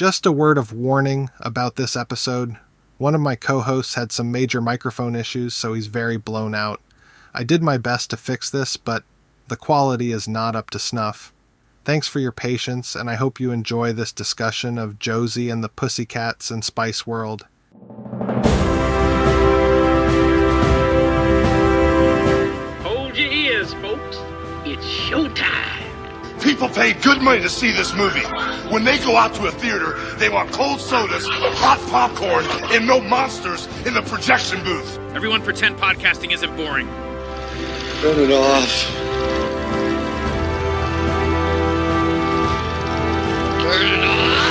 Just a word of warning about this episode. One of my co-hosts had some major microphone issues, so he's very blown out. I did my best to fix this, but the quality is not up to snuff. Thanks for your patience, and I hope you enjoy this discussion of Josie and the Pussycats and Spice World. Hold your ears, folks. It's showtime. People pay good money to see this movie. When they go out to a theater, they want cold sodas, hot popcorn, and no monsters in the projection booth. Everyone pretend podcasting isn't boring. Turn it off. Turn it off.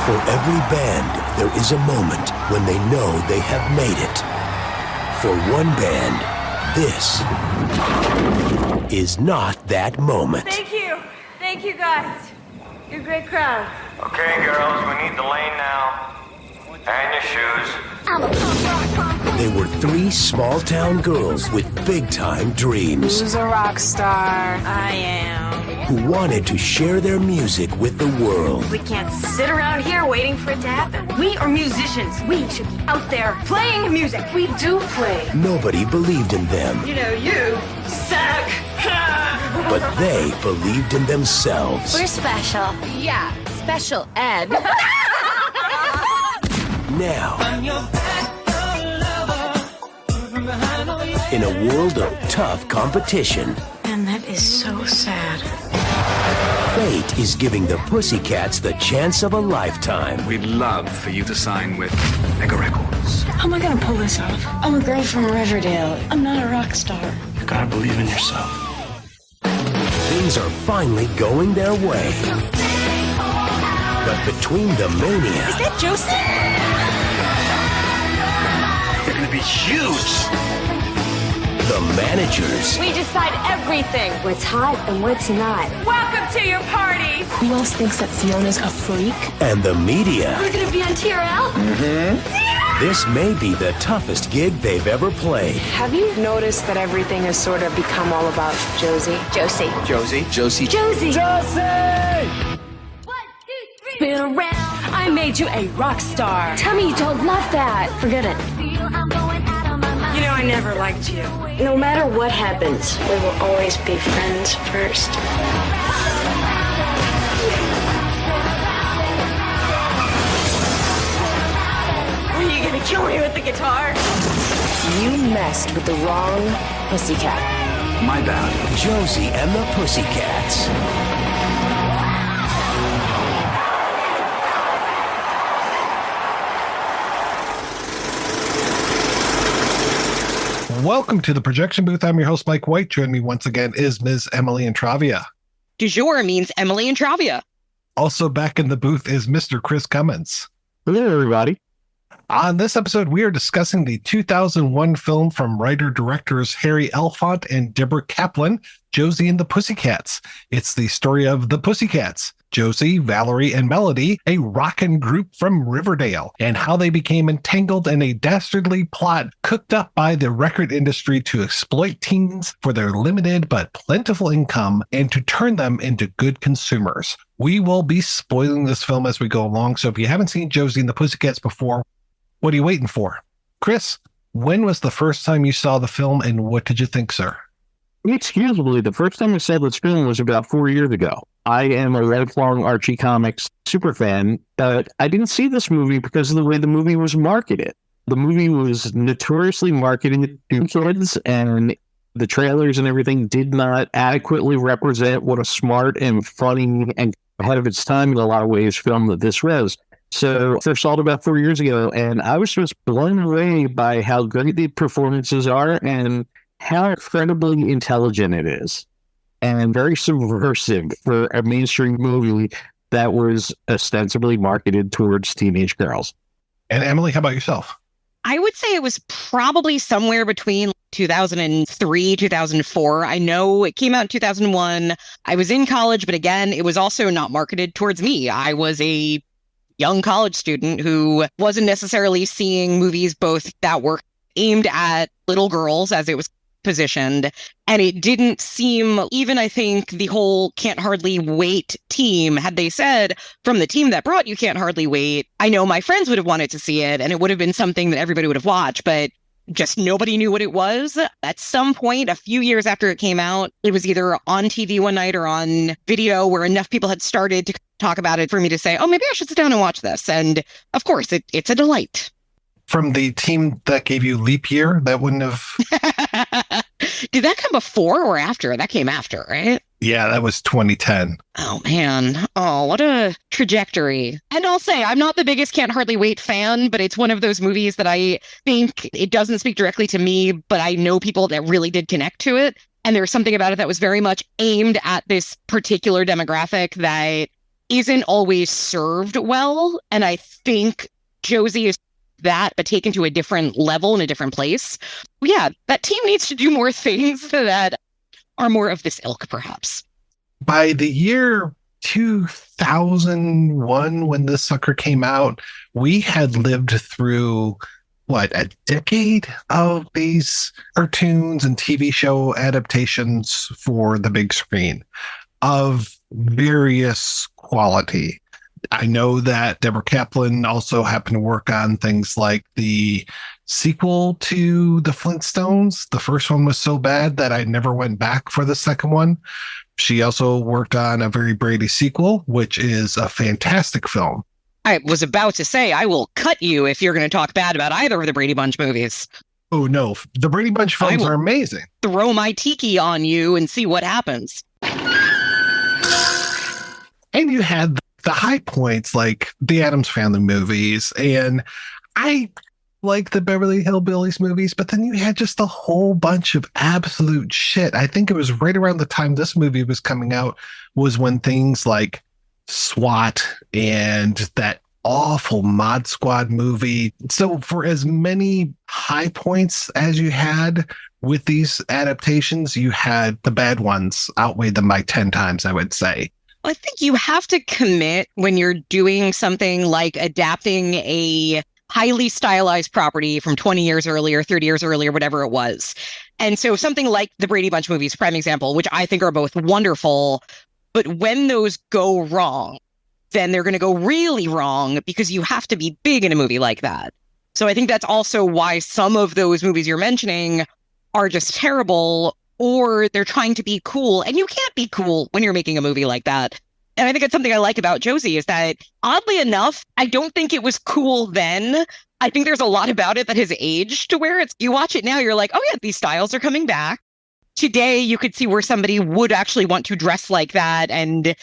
For every band, there is a moment when they know they have made it. For one band, this is not that moment. Thank you. Thank you, guys. You're a great crowd. Okay, girls, we need the lane now. And your shoes. They were three small-town girls with big-time dreams. Who's a rock star? I am. Who wanted to share their music with the world. We can't sit around here waiting for it to happen. We are musicians. We should be out there playing music. We do play. Nobody believed in them. You know, you suck. But they believed in themselves. We're special. Yeah, special ed. Now, in a world of tough competition, And that is so sad. fate is giving the Pussycats the chance of a lifetime. We'd love for you to sign with Mega Records. How am I gonna pull this off? I'm a girl from Riverdale. I'm not a rock star. You gotta believe in yourself. Things are finally going their way. But between the mania... Is that Josie? They're gonna be huge! The managers... We decide everything. What's hot and what's not. Welcome to your party. Who else thinks that Fiona's a freak? And the media. We're gonna be on TRL? This may be the toughest gig they've ever played. Have you noticed that everything has sort of become all about Josie? Josie. Josie. Josie. Spin around. I made you a rock star. Tell me you don't love that. Forget it. You know, I never liked you. No matter what happens, we will always be friends first. Are you gonna kill me with the guitar? You messed with the wrong pussycat. My bad. Josie and the Pussycats. Welcome to the projection booth. I'm your host, Mike White. Joining me once again is Ms. Emily Intravia. Du jour means Emily Intravia. Also back in the booth is Mr. Chris Cummins. Hello, everybody. On this episode, we are discussing the 2001 film from writer-directors Harry Elfont and Deborah Kaplan, Josie and the Pussycats. It's the story of the Pussycats, Josie, Valerie, and Melody, a rockin' group from Riverdale, and how they became entangled in a dastardly plot cooked up by the record industry to exploit teens for their limited but plentiful income and to turn them into good consumers. We will be spoiling this film as we go along, so if you haven't seen Josie and the Pussycats before, what are you waiting for? Chris, when was the first time you saw the film and what did you think, sir? Excusably, the first time I saw this film was about 4 years ago. I am a lifelong Archie Comics super fan, but I didn't see this movie because of the way the movie was marketed. The movie was notoriously marketed to kids, and the trailers and everything did not adequately represent what a smart and funny and ahead of its time in a lot of ways film that this was. So I first saw it about 4 years ago, and I was just blown away by how good the performances are and how incredibly intelligent it is, and very subversive for a mainstream movie that was ostensibly marketed towards teenage girls. And Emily, how about yourself? I would say it was probably somewhere between 2003, 2004. I know it came out in 2001. I was in college, but again, it was also not marketed towards me. I was a young college student who wasn't necessarily seeing movies both that were aimed at little girls as it was positioned. And it didn't seem, even I think the whole Can't Hardly Wait team, had they said from the team that brought You Can't Hardly Wait, I know my friends would have wanted to see it and it would have been something that everybody would have watched, but just nobody knew what it was. At some point, a few years after it came out, it was either on TV one night or on video where enough people had started to talk about it for me to say, oh, maybe I should sit down and watch this. And of course, it's a delight. From the team that gave you Leap Year, that wouldn't have... Did that come before or after? That came after, right? Yeah, that was 2010. Oh, man. Oh, what a trajectory. And I'll say, I'm not the biggest Can't Hardly Wait fan, but it's one of those movies that I think it doesn't speak directly to me, but I know people that really did connect to it. And there's something about it that was very much aimed at this particular demographic that isn't always served well. And I think Josie is that, but taken to a different level in a different place. Yeah, that team needs to do more things that are more of this ilk, perhaps. By the year 2001, when this sucker came out, we had lived through, a decade of these cartoons and TV show adaptations for the big screen of various quality. I know that Deborah Kaplan also happened to work on things like the sequel to The Flintstones. The first one was so bad that I never went back for the second one. She also worked on a very Brady sequel, which is a fantastic film. I was about to say, I will cut you if you're going to talk bad about either of the Brady Bunch movies. Oh, no. The Brady Bunch films are amazing. Throw my tiki on you and see what happens. And you had the high points like the Addams Family movies, and I like the Beverly Hillbillies movies, but then you had just a whole bunch of absolute shit. I think it was right around the time this movie was coming out was when things like SWAT and that awful Mod Squad movie. So for as many high points as you had with these adaptations, you had the bad ones outweigh them by 10 times, I would say. I think you have to commit when you're doing something like adapting a highly stylized property from 20 years earlier, 30 years earlier, whatever it was. And so something like the Brady Bunch movies, prime example, which I think are both wonderful, but when those go wrong, then they're going to go really wrong because you have to be big in a movie like that. So I think that's also why some of those movies you're mentioning are just terrible, or they're trying to be cool, and you can't be cool when you're making a movie like that. And I think that's something I like about Josie is that, oddly enough, I don't think it was cool then. I think there's a lot about it that has aged to where you watch it now, you're like, oh yeah, these styles are coming back. Today, you could see where somebody would actually want to dress like that and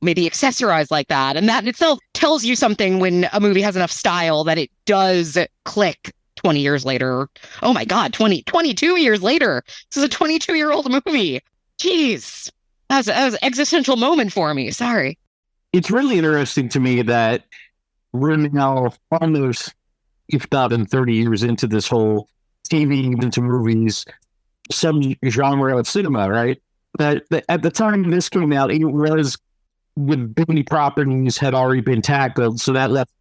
maybe accessorize like that. And that in itself tells you something when a movie has enough style that it does click 20 years later. Oh my God, 22 years later. This is a 22-year-old movie. Jeez. That was an existential moment for me. Sorry. It's really interesting to me that we're now almost, if not in 30 years into this whole TV, into movies, some genre of cinema, right? That at the time this came out, it was with many properties had already been tackled. So that left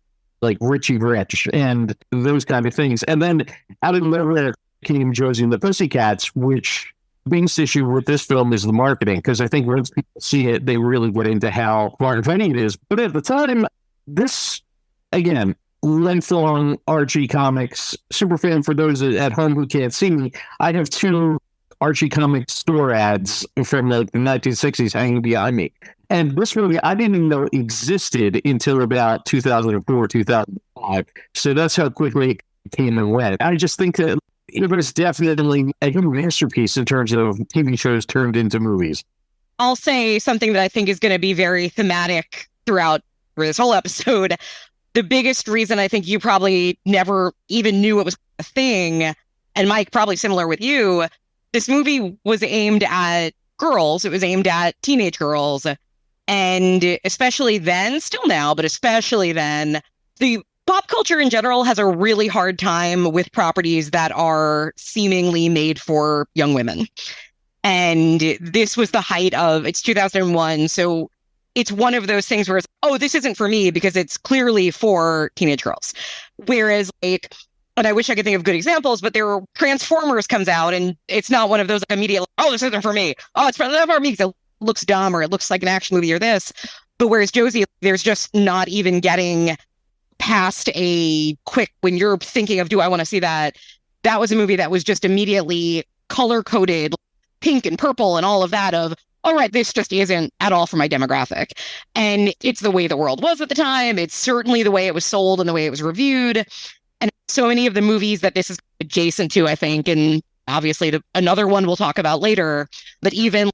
like Richie Rich and those kind of things. And then out of nowhere came Josie and the Pussycats, which biggest issue with this film is the marketing, because I think once people see it, they really went into how far and funny it is. But at the time, this, again, lifelong Archie comics, super fan for those at home who can't see me, I have 2 Archie comics store ads from the 1960s hanging behind me. And this movie, I didn't even know existed until about 2004, 2005. So that's how quickly it came and went. I just think that it was definitely a masterpiece in terms of TV shows turned into movies. I'll say something that I think is going to be very thematic throughout for this whole episode. The biggest reason I think you probably never even knew it was a thing, and Mike, probably similar with you, this movie was aimed at girls. It was aimed at teenage girls. And especially then, still now, but especially then, the pop culture in general has a really hard time with properties that are seemingly made for young women. And this was the height of, it's 2001. So it's one of those things where it's, oh, this isn't for me because it's clearly for teenage girls. Whereas like, and I wish I could think of good examples, but there were Transformers comes out and it's not one of those like, immediate, oh, this isn't for me. Oh, it's not for me because it looks dumb or it looks like an action movie or this. But whereas Josie, there's just not even getting past a quick, when you're thinking of, do I want to see that? That was a movie that was just immediately color coded, pink and purple and all of that of, all right, this just isn't at all for my demographic. And it's the way the world was at the time. It's certainly the way it was sold and the way it was reviewed. And so many of the movies that this is adjacent to, I think, and obviously another one we'll talk about later, that even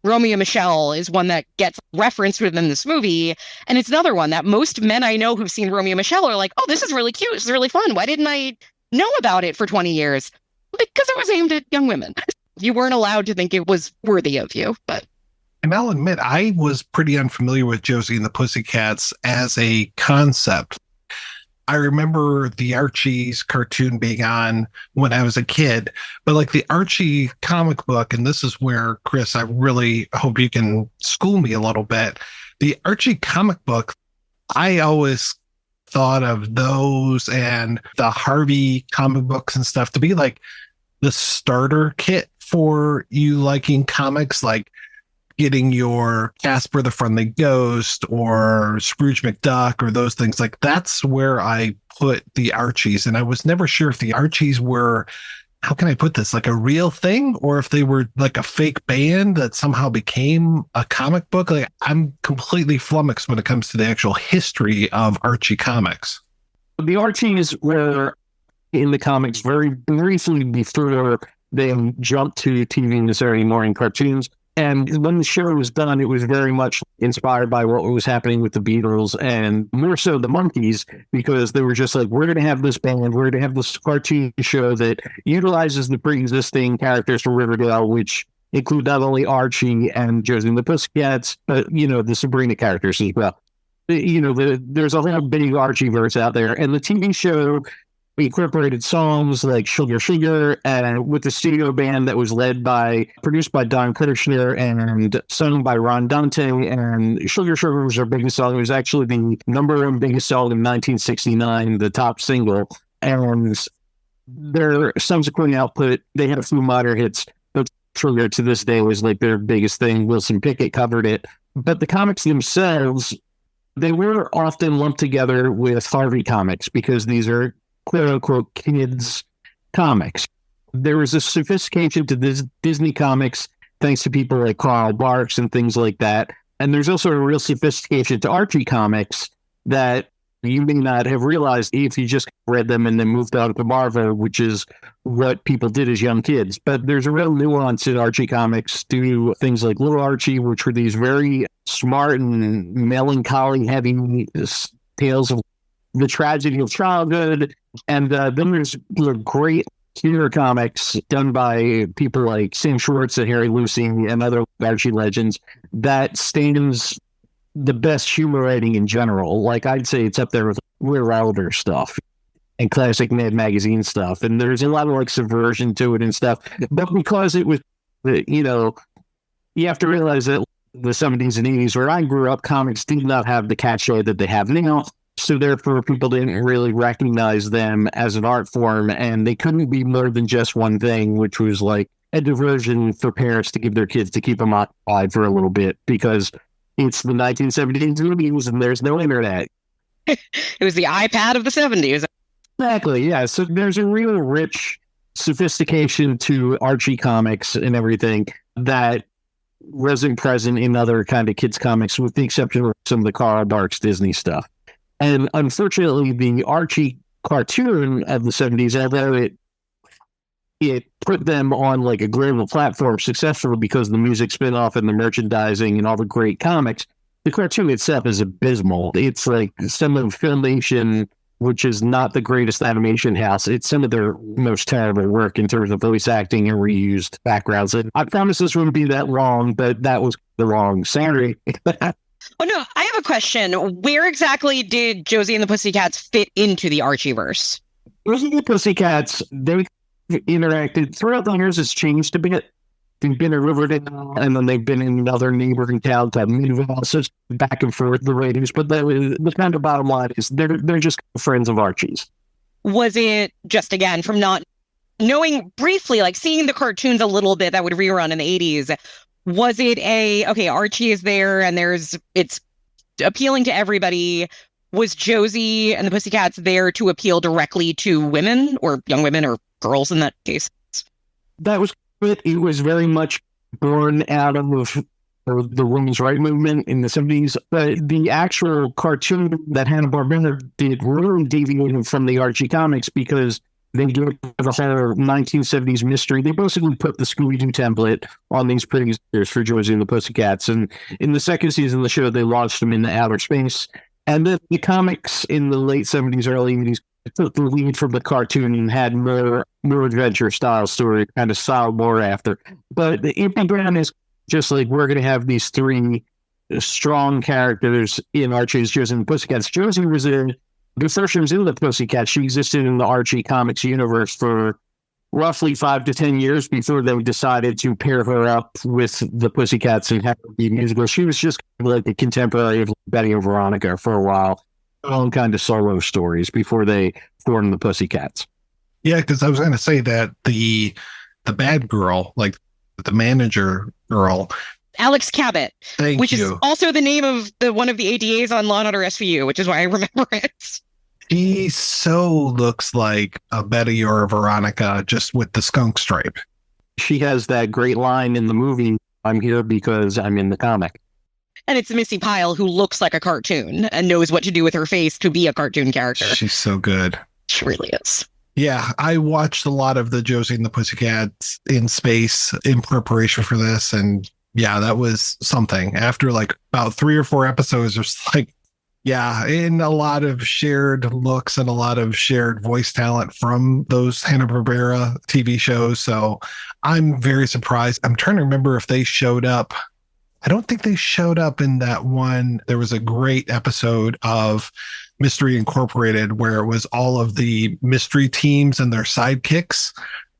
Romeo and Michelle is one that gets referenced within this movie. And it's another one that most men I know who've seen Romeo and Michelle are like, oh, this is really cute. This is really fun. Why didn't I know about it for 20 years? Because it was aimed at young women. You weren't allowed to think it was worthy of you. And I'll admit, I was pretty unfamiliar with Josie and the Pussycats as a concept. I remember the Archie's cartoon being on when I was a kid, but like the Archie comic book, and this is where, Chris, I really hope you can school me a little bit. The Archie comic book, I always thought of those and the Harvey comic books and stuff to be like the starter kit for you liking comics, like getting your Casper the Friendly Ghost or Scrooge McDuck or those things. Like that's where I put the Archies. And I was never sure if the Archies were, how can I put this, like a real thing, or if they were like a fake band that somehow became a comic book. Like I'm completely flummoxed when it comes to the actual history of Archie comics. The Archies were in the comics very briefly before they jumped to TV and Saturday morning cartoons. And when the show was done, it was very much inspired by what was happening with the Beatles and more so the Monkees, because they were just like, we're going to have this band, we're going to have this cartoon show that utilizes the pre-existing characters from Riverdale, which include not only Archie and Josie and the Pussycats, but, you know, the Sabrina characters as well. You know, there's a whole big Archieverse out there. And the TV show incorporated songs like Sugar Sugar, and with the studio band that was produced by Don Kirshner and sung by Ron Dante. And Sugar Sugar was their biggest song. It was actually the number one biggest song in 1969, the top single. And their subsequent output, they had a few minor hits, but Sugar to this day was like their biggest thing. Wilson Pickett covered it. But the comics themselves, they were often lumped together with Harvey comics because these are quote-unquote kids comics. There was a sophistication to this Disney comics thanks to people like Carl Barks and things like that. And there's also a real sophistication to Archie comics that you may not have realized if you just read them and then moved on to Marvel, which is what people did as young kids. But there's a real nuance in Archie comics to things like Little Archie, which were these very smart and melancholy heavy tales of the tragedy of childhood. And then there's great humor comics done by people like Sam Schwartz and Harry Lucy and other Archie legends that stands the best humor writing in general. Like I'd say it's up there with Weir Wilder stuff and classic Mad Magazine stuff. And there's a lot of like subversion to it and stuff. But because it was, you know, you have to realize that the 70s and 80s where I grew up, comics did not have the cachet that they have now. So therefore, people didn't really recognize them as an art form, and they couldn't be more than just one thing, which was like a diversion for parents to give their kids to keep them occupied for a little bit, because it's the 1970s movies and there's no internet. It was the iPad of the 70s. Exactly, yeah. So there's a real rich sophistication to Archie comics and everything that wasn't present in other kind of kids comics, with the exception of some of the Carl Barks Disney stuff. And unfortunately, the Archie cartoon of the 70s, although it put them on like a global platform successfully because of the music spinoff and the merchandising and all the great comics, the cartoon itself is abysmal. It's like some of Filmation, which is not the greatest animation house. It's some of their most terrible work in terms of voice acting and reused backgrounds. And I promise this wouldn't be that long, but that was the wrong Saturday. Oh, no, I have a question. Where exactly did Josie and the Pussycats fit into the Archieverse? Josie and the Pussycats, they interacted throughout the years. It's changed a bit. They've been in Riverdale, and then they've been in another neighboring town called Midvale. So it's back and forth the ratings. But the kind of bottom line is they're just friends of Archie's. Was it just, again, from not knowing briefly, like seeing the cartoons a little bit that would rerun in the 80s, was it okay, Archie is there and it's appealing to everybody? Was Josie and the Pussycats there to appeal directly to women or young women or girls in that case? That was it. It was very much born out of the women's rights movement in the 70s. The actual cartoon that Hanna-Barbera did really deviated from the Archie comics because they did the whole 1970s mystery. They basically put the Scooby-Doo template on these pretty years for Josie and the Pussycats. And in the second season of the show, they launched them into outer space. And then the comics in the late 70s, early 80s took the lead from the cartoon and had more adventure style story, kind of styled more after. But the background is just like we're going to have these three strong characters in Archie's Josie and the Pussycats. Josie was before she was in the Pussycats, she existed in the Archie comics universe for roughly 5 to 10 years before they decided to pair her up with the Pussycats and have her be musical. She was just like a contemporary of Betty and Veronica for a while. Own kind of solo stories before they formed the Pussycats. Yeah, because I was going to say that the bad girl, like the manager girl, Alex Cabot, which is also the name of one of the ADAs on Law & Order SVU, which is why I remember it. She so looks like a Betty or a Veronica, just with the skunk stripe. She has that great line in the movie, "I'm here because I'm in the comic." And it's Missy Pyle, who looks like a cartoon and knows what to do with her face to be a cartoon character. She's so good. She really is. Yeah, I watched a lot of the Josie and the Pussycats in space in preparation for this. And yeah, that was something. After like about 3 or 4 episodes, there's like, yeah, in a lot of shared looks and a lot of shared voice talent from those Hanna-Barbera TV shows. So I'm very surprised. I'm trying to remember if they showed up. I don't think they showed up in that one. There was a great episode of Mystery Incorporated where it was all of the mystery teams and their sidekicks.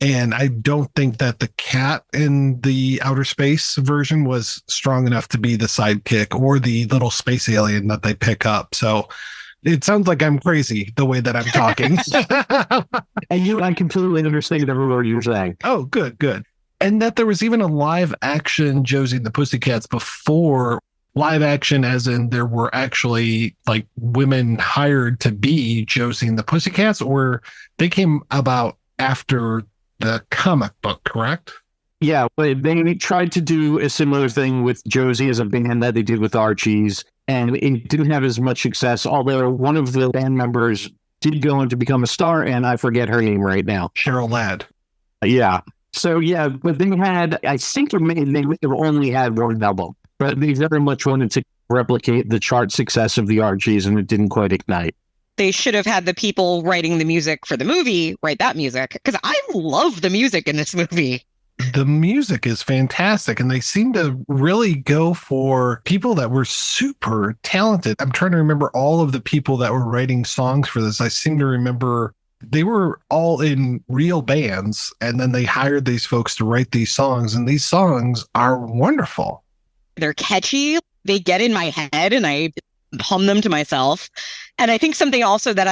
And I don't think that the cat in the outer space version was strong enough to be the sidekick or the little space alien that they pick up. So it sounds like I'm crazy the way that I'm talking. And I completely understand every word you're saying. Oh, good. And that there was even a live action Josie and the Pussycats before live action, as in there were actually like women hired to be Josie and the Pussycats, or they came about after the comic book, correct? Yeah, but they tried to do a similar thing with Josie as a band that they did with Archie's, and it didn't have as much success, although one of the band members did go on to become a star, and I forget her name right now. Cheryl Ladd. Yeah. So, yeah, but they had, I think they only had one album, but they very much wanted to replicate the chart success of the Archies, and it didn't quite ignite. They should have had the people writing the music for the movie write that music, because I love the music in this movie. The music is fantastic, and they seem to really go for people that were super talented. I'm trying to remember all of the people that were writing songs for this. I seem to remember they were all in real bands, and then they hired these folks to write these songs, and these songs are wonderful. They're catchy. They get in my head, and I hum them to myself. And I think something also that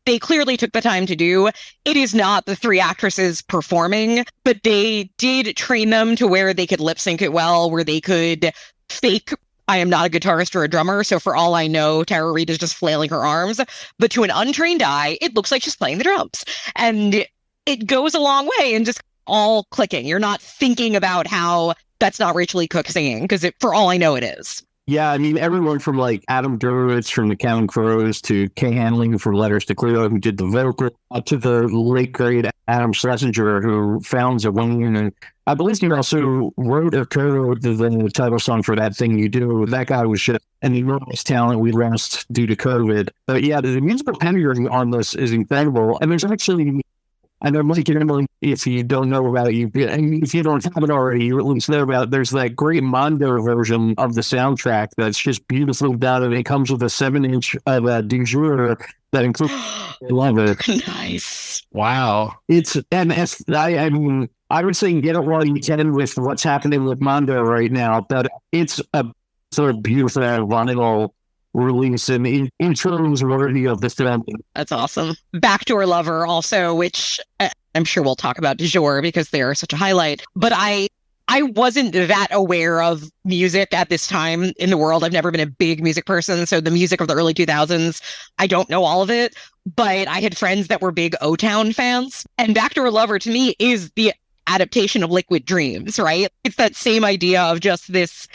they clearly took the time to do, it is not the 3 actresses performing, but they did train them to where they could lip sync it well, where they could fake, I am not a guitarist or a drummer, so for all I know, Tara Reid is just flailing her arms. But to an untrained eye, it looks like she's playing the drums. And it goes a long way and just all clicking. You're not thinking about how that's not Rachel Lee Cook singing, because for all I know, it is. Yeah, I mean, everyone from like Adam Durovitz from the Counting Crows to Kay Hanley from Letters to Cleo, who did the vocal, to the late great Adam Schlesinger, who founds a Wayne, and I believe he also wrote or co-wrote the title song for That Thing You Do. That guy was just an enormous talent we lost due to COVID. But yeah, the musical pedigree on this is incredible. And there's actually, I know, Mike, if you don't know about it, if you don't have it already, you at least know about it. There's that great Mondo version of the soundtrack that's just beautiful down, and it comes with a 7-inch of du jour that includes. I love it. Nice. Wow. I mean, I would say get it while you can with what's happening with Mondo right now, but it's a sort of beautiful vinyl release and intros worthy of the film. That's awesome. Backdoor Lover also, which I'm sure we'll talk about du jour because they are such a highlight. But I wasn't that aware of music at this time in the world. I've never been a big music person. So the music of the early 2000s, I don't know all of it. But I had friends that were big O-Town fans. And Backdoor Lover to me is the adaptation of Liquid Dreams, right? It's that same idea of just this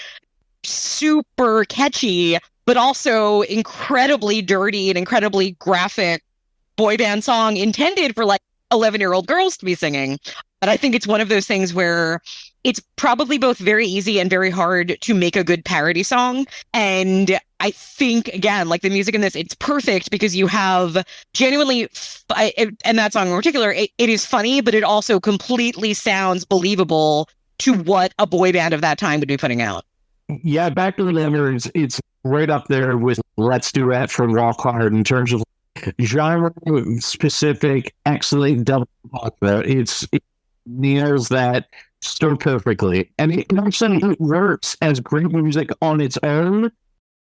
super catchy but also incredibly dirty and incredibly graphic boy band song intended for like 11-year-old girls to be singing. But I think it's one of those things where it's probably both very easy and very hard to make a good parody song. And I think, again, like the music in this, it's perfect because you have genuinely, and that song in particular, it is funny, but it also completely sounds believable to what a boy band of that time would be putting out. Yeah, Back to the Lemmer, it's right up there with Let's Do That from Rock Hard in terms of genre-specific, excellent double pop. It nails that so perfectly. And it works as great music on its own.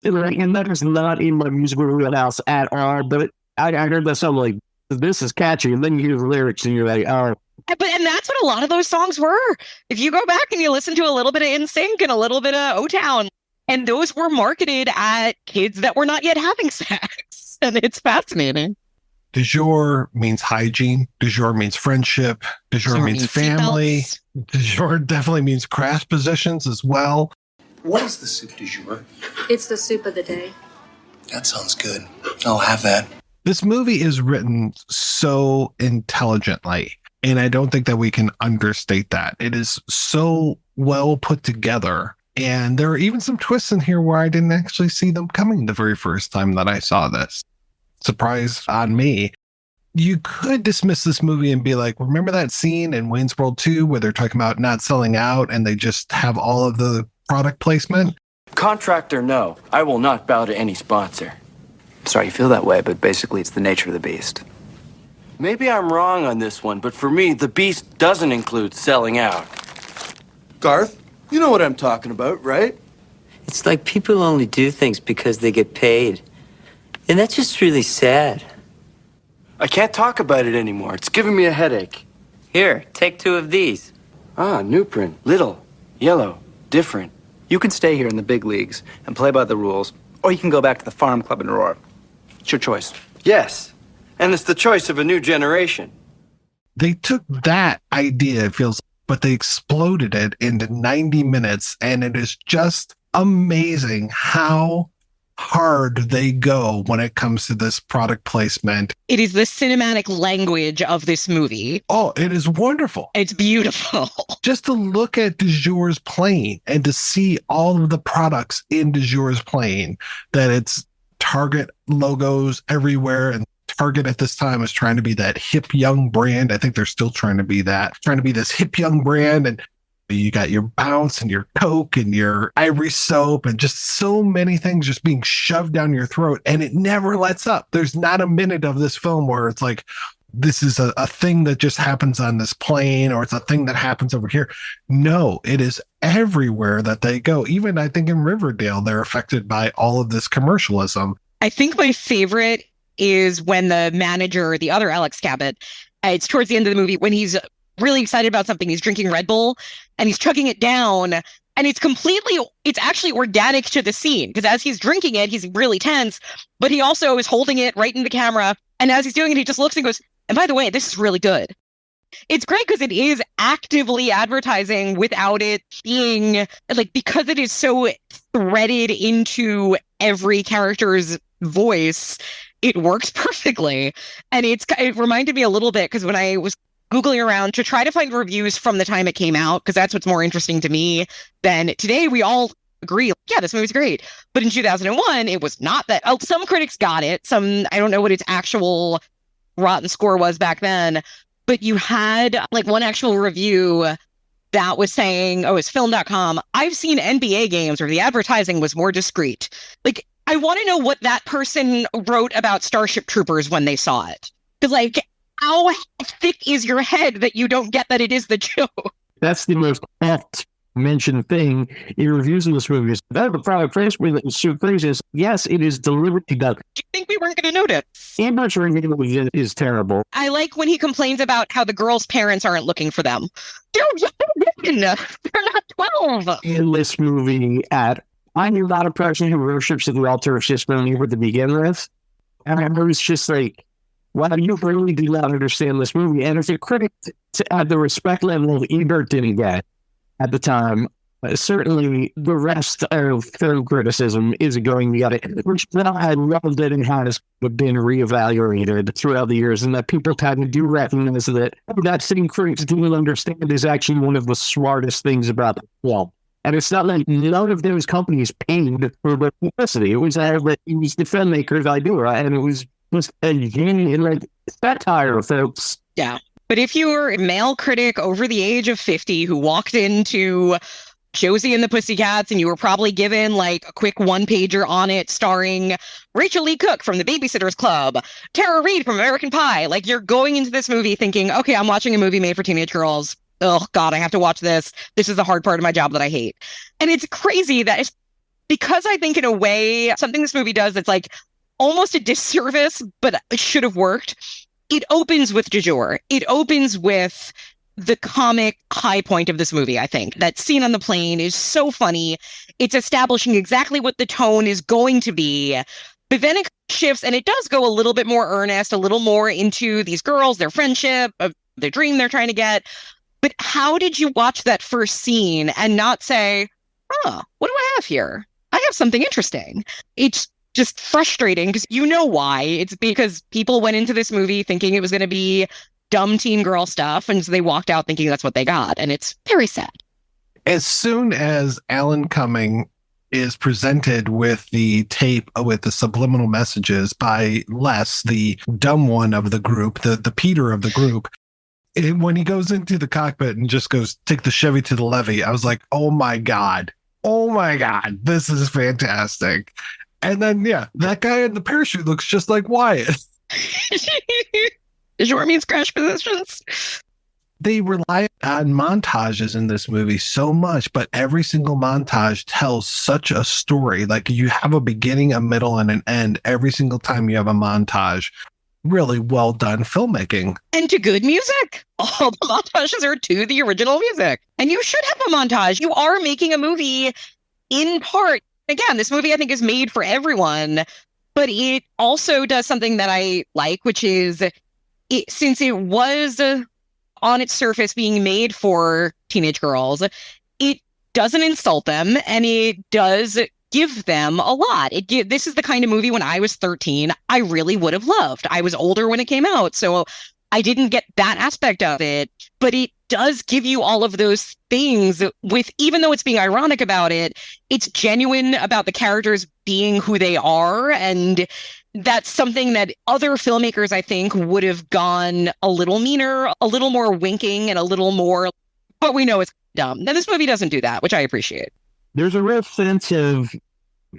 And that is not in my musical wheelhouse at all. But I heard that song like, this is catchy. And then you hear the lyrics and you're like, oh. And that's what a lot of those songs were. If you go back and you listen to a little bit of NSYNC and a little bit of O-Town, and those were marketed at kids that were not yet having sex. And it's fascinating. Du jour means hygiene. Du jour means friendship. Du jour means family. Du jour definitely means craft positions as well. What is the soup du jour? It's the soup of the day. That sounds good. I'll have that. This movie is written so intelligently, and I don't think that we can understate that. It is so well put together. And there are even some twists in here where I didn't actually see them coming the very first time that I saw this. Surprise on me. You could dismiss this movie and be like, remember that scene in Wayne's World 2 where they're talking about not selling out and they just have all of the product placement? Contract or no, I will not bow to any sponsor. Sorry you feel that way, but basically it's the nature of the beast. Maybe I'm wrong on this one, but for me, the beast doesn't include selling out. Garth, you know what I'm talking about, right? It's like people only do things because they get paid. And that's just really sad. I can't talk about it anymore. It's giving me a headache. Here, take 2 of these. Ah, new print. Little, yellow, different. You can stay here in the big leagues and play by the rules, or you can go back to the farm club in Aurora. It's your choice. Yes, and it's the choice of a new generation. They took that idea, it feels, but they exploded it into 90 minutes, and it is just amazing how hard they go when it comes to this product placement. It is the cinematic language of this movie. Oh, it is wonderful. It's beautiful. Just to look at du jour's plane and to see all of the products in du jour's plane, that it's Target logos everywhere, and Target at this time is trying to be that hip young brand. I think they're still trying to be this hip young brand. And you got your Bounce and your Coke and your Ivory soap and just so many things just being shoved down your throat, and it never lets up. There's not a minute of this film where it's like, this is a thing that just happens on this plane, or it's a thing that happens over here. No, it is everywhere that they go. Even I think in Riverdale, they're affected by all of this commercialism. I think my favorite is when the manager, the other Alex Cabot, it's towards the end of the movie when he's really excited about something. He's drinking Red Bull and he's chugging it down, and it's actually organic to the scene, because as he's drinking it, he's really tense, but he also is holding it right in the camera. And as he's doing it, he just looks and goes, and by the way, this is really good. It's great because it is actively advertising without it being like, because it is so threaded into every character's voice, it works perfectly. And it reminded me a little bit, because when I was Googling around to try to find reviews from the time it came out, because that's what's more interesting to me than today, we all agree, yeah, this movie's great. But in 2001, it was not that. Some critics got it. Some, I don't know what its actual Rotten score was back then, but you had like one actual review that was saying, oh, it's film.com. I've seen NBA games where the advertising was more discreet. Like, I want to know what that person wrote about Starship Troopers when they saw it. Because, like, how thick is your head that you don't get that it is the joke? That's the most oft mentioned thing in reviews of this movie. That the product phrase that was so crazy is, yes, it is deliberately done. Do you think we weren't going to notice? Amber's movie is terrible. I like when he complains about how the girls' parents aren't looking for them. They're not 12. In this movie, I'm not a person who worships the altar of system even to begin with. And I was just like, wow, you really do not understand this movie. And as a critic, at the respect level Ebert didn't get at the time, certainly the rest of film criticism is going to get it. Which now I love that it has been reevaluated throughout the years, and that people kind of do recognize that same critics do understand is actually one of the smartest things about the film. And it's not like none of those companies paid for the publicity. It was the filmmakers' idea, and it was just a genuine satire, folks. Yeah. But if you were a male critic over the age of 50 who walked into Josie and the Pussycats and you were probably given like a quick one-pager on it starring Rachel Lee Cook from The Babysitter's Club, Tara Reid from American Pie, like you're going into this movie thinking, okay, I'm watching a movie made for teenage girls. Oh, God, I have to watch this. This is the hard part of my job that I hate. And it's crazy that it's because I think in a way, something this movie does that's like almost a disservice, but it should have worked. It opens with du jour. It opens with the comic high point of this movie, I think. That scene on the plane is so funny. It's establishing exactly what the tone is going to be. But then it shifts and it does go a little bit more earnest, a little more into these girls, their friendship, their dream they're trying to get. But how did you watch that first scene and not say, oh, what do I have here? I have something interesting. It's just frustrating because you know why. It's because people went into this movie thinking it was going to be dumb teen girl stuff, and so they walked out thinking that's what they got, and it's very sad. As soon as Alan Cummins is presented with the tape with the subliminal messages by Les, the dumb one of the group, the Peter of the group, when he goes into the cockpit and just goes, take the Chevy to the levee, I was like, oh my God, this is fantastic. And then, yeah, that guy in the parachute looks just like Wyatt. Does your means crash positions? They rely on montages in this movie so much, but every single montage tells such a story. Like you have a beginning, a middle, and an end every single time you have a montage. Really well done filmmaking. And to good music. All the montages are to the original music. And you should have a montage. You are making a movie in part. Again, this movie I think is made for everyone, but it also does something that I like, which is since it was on its surface being made for teenage girls, it doesn't insult them and it does give them a lot. This is the kind of movie when I was 13, I really would have loved. I was older when it came out, so I didn't get that aspect of it, but it does give you all of those things with, even though it's being ironic about it, it's genuine about the characters being who they are. And that's something that other filmmakers, I think, would have gone a little meaner, a little more winking, and a little more, but we know it's dumb. And this movie doesn't do that, which I appreciate. There's a real sense of,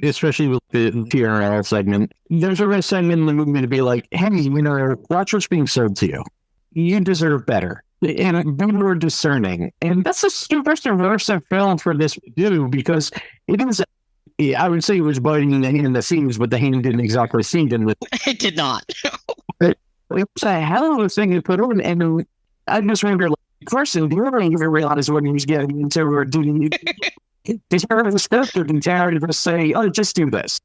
especially with the TRL segment, there's a real segment in the movie to be like, hey, watch what's being sold to you. You deserve better. And be more discerning. And that's a super subversive film for this to do, because it is, I would say it was biting in the seams, but the hand didn't exactly sink in it. It did not. But it was a hell of a thing to put on. And I just remember, first, do you ever even realize what he was getting into, or doing? Did Tara the stuff, or did Tara just say, oh, just do this?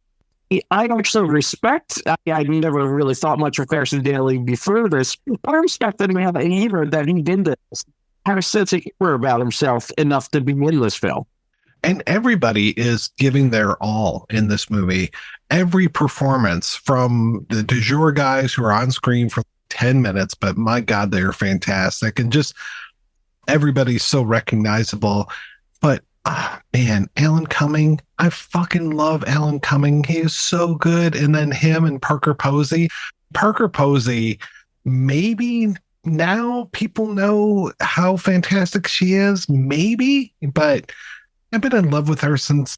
I also respect, I never really thought much of Carson Daly before this, but I respect that he did this. Have a sense of humor about himself enough to be in this film. And everybody is giving their all in this movie. Every performance, from the du jour guys who are on screen for 10 minutes, but my God, they are fantastic. And just everybody's so recognizable. But man, Alan Cummins, I fucking love Alan Cummins. He is so good. And then him and Parker Posey. Parker Posey, maybe now people know how fantastic she is, maybe, but I've been in love with her since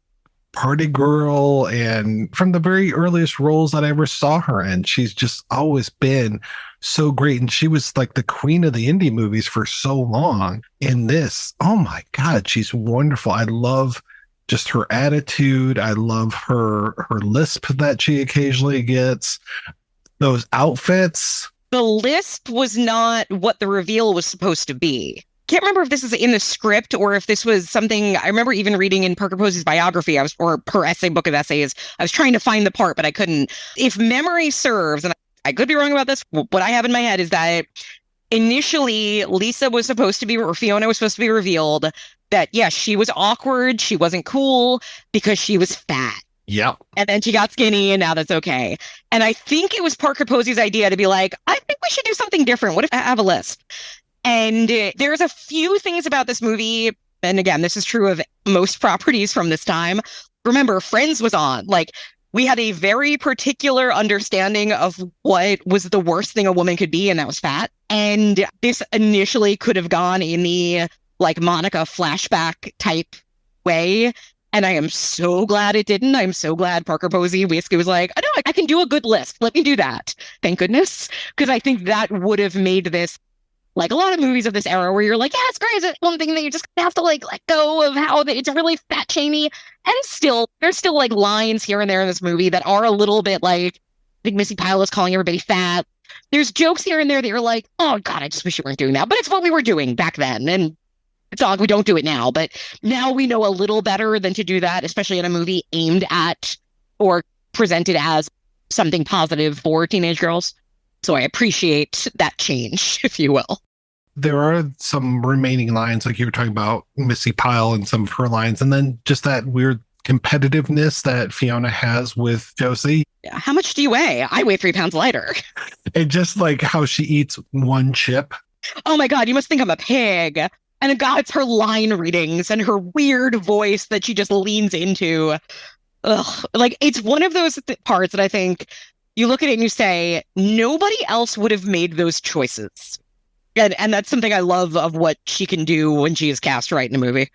Party Girl and from the very earliest roles that I ever saw her in. She's just always been so great. And she was like the queen of the indie movies for so long. In this, oh my God, she's wonderful. I love just her attitude. I love her lisp that she occasionally gets. Those outfits. The lisp was not what the reveal was supposed to be. Can't remember if this is in the script or if this was something I remember even reading in Parker Posey's biography, or her essay book of essays. I was trying to find the part, but I couldn't. If memory serves, and I could be wrong about this, what I have in my head is that initially Lisa was supposed to be, or Fiona was supposed to be revealed that, yes, she was awkward. She wasn't cool because she was fat. Yep. And then she got skinny, and now that's okay. And I think it was Parker Posey's idea to be like, I think we should do something different. What if I have a lisp? And there's a few things about this movie, and again, this is true of most properties from this time. Remember, Friends was on. Like, we had a very particular understanding of what was the worst thing a woman could be, and that was fat. And this initially could have gone in the, like, Monica flashback type way. And I am so glad it didn't. I'm so glad Parker Posey basically was like, I know I can do a good list. Let me do that. Thank goodness. Because I think that would have made this, like a lot of movies of this era where you're like, yeah, it's great. It's one thing that you just have to like let go of how it's really fat shamey. And still, there's still like lines here and there in this movie that are a little bit like, I think Missy Pyle is calling everybody fat. There's jokes here and there that you're like, oh God, I just wish you weren't doing that. But it's what we were doing back then. And it's not like we don't do it now, but now we know a little better than to do that, especially in a movie aimed at or presented as something positive for teenage girls. So I appreciate that change, if you will. There are some remaining lines, like you were talking about Missy Pyle and some of her lines, and then just that weird competitiveness that Fiona has with Josie. Yeah, how much do you weigh? I weigh 3 pounds lighter. And just like how she eats one chip. Oh my God, you must think I'm a pig. And God, it's her line readings and her weird voice that she just leans into. Ugh. Like, it's one of those parts that I think you look at it and you say, nobody else would have made those choices. And that's something I love of what she can do when she is cast right in a movie.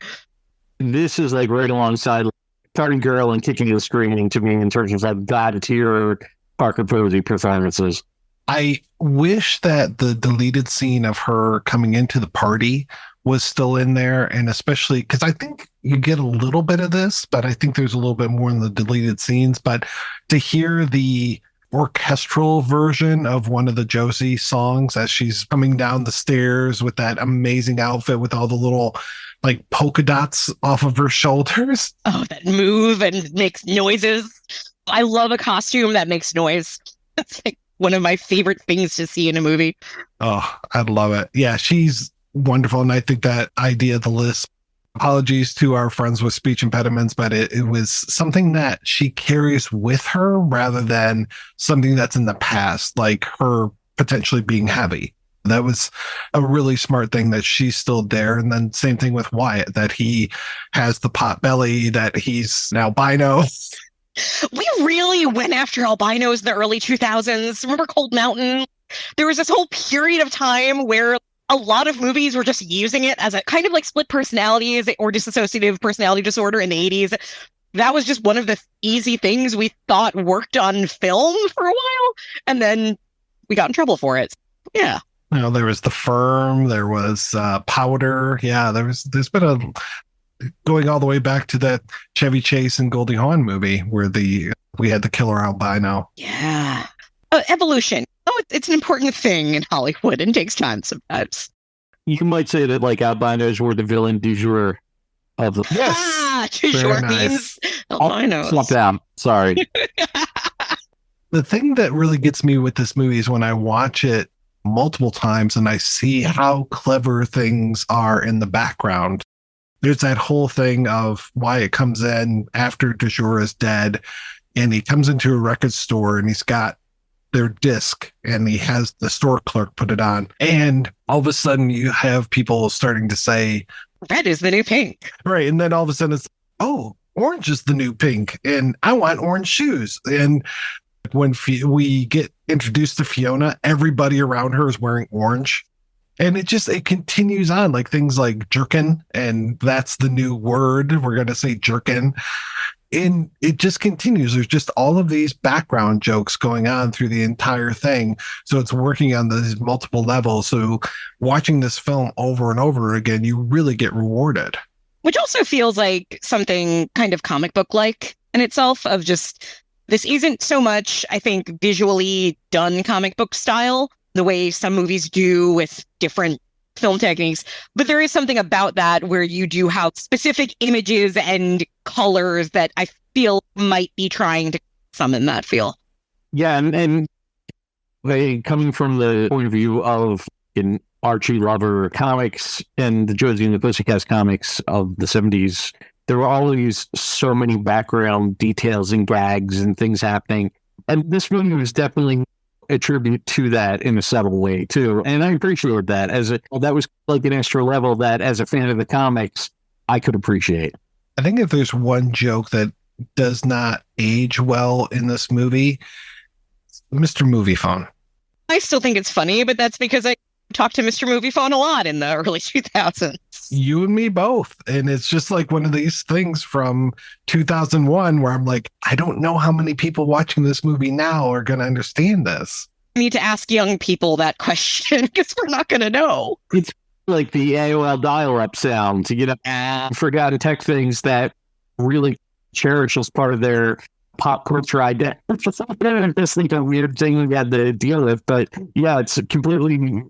This is like right alongside Party Girl and Kicking and Screaming to me in terms of like God-tier Parker Posey performances. I wish that the deleted scene of her coming into the party was still in there, and especially because I think you get a little bit of this, but I think there's a little bit more in the deleted scenes. But to hear the orchestral version of one of the Josie songs as she's coming down the stairs with that amazing outfit with all the little like polka dots off of her shoulders. Oh, that move and makes noises. I love a costume that makes noise. That's like one of my favorite things to see in a movie. Oh, I love it. Yeah, she's wonderful. And I think that idea of the lisp, apologies to our friends with speech impediments, but it was something that she carries with her rather than something that's in the past, like her potentially being heavy. That was a really smart thing that she's still there. And then same thing with Wyatt, that he has the pot belly, that he's an albino. We really went after albinos in the early 2000s. Remember Cold Mountain? There was this whole period of time where a lot of movies were just using it as a kind of like split personalities or dissociative personality disorder in the 80s. That was just one of the easy things we thought worked on film for a while. And then we got in trouble for it. Yeah. You know, there was The Firm, there was Powder. Yeah, there's been a going all the way back to that Chevy Chase and Goldie Hawn movie where we had the killer albino. Yeah. Evolution. Oh, it's an important thing in Hollywood and takes time sometimes. You might say that like albinos were the villain du jour of the. Yes. Ah, du jour means albinos. Slump down. Sorry. The thing that really gets me with this movie is when I watch it multiple times and I see how clever things are in the background. There's that whole thing of Wyatt comes in after du jour is dead, and he comes into a record store and he's got their disc and he has the store clerk put it on, and all of a sudden you have people starting to say red is the new pink, right? And then all of a sudden it's, oh, orange is the new pink and I want orange shoes. And when we get introduced to Fiona, everybody around her is wearing orange. And it continues on, like things like jerkin, and that's the new word. We're going to say jerkin. And it just continues. There's just all of these background jokes going on through the entire thing. So it's working on these multiple levels. So watching this film over and over again, you really get rewarded. Which also feels like something kind of comic book like in itself, of just, this isn't so much, I think, visually done comic book style, the way some movies do with different film techniques, but there is something about that where you do have specific images and colors that I feel might be trying to summon that feel. Yeah, and coming from the point of view of an Archie lover comics and the Josie and the Pussycats comics of the 70s, there were always so many background details and gags and things happening. And this movie was definitely a tribute to that in a subtle way too, and I appreciate that. That was like an extra level that, as a fan of the comics, I could appreciate. I think if there's one joke that does not age well in this movie, Mr. Movie Phone. I still think it's funny, but that's because I talked to Mr. Movie Phone a lot in the early 2000s. You and me both. And it's just like one of these things from 2001 where I'm like, I don't know how many people watching this movie now are going to understand this. I need to ask young people that question because we're not going to know. It's like the AOL dial-up sound, forgot to text things that really cherish as part of their pop culture identity. I just think a weird thing we had to deal with, but yeah, it's completely.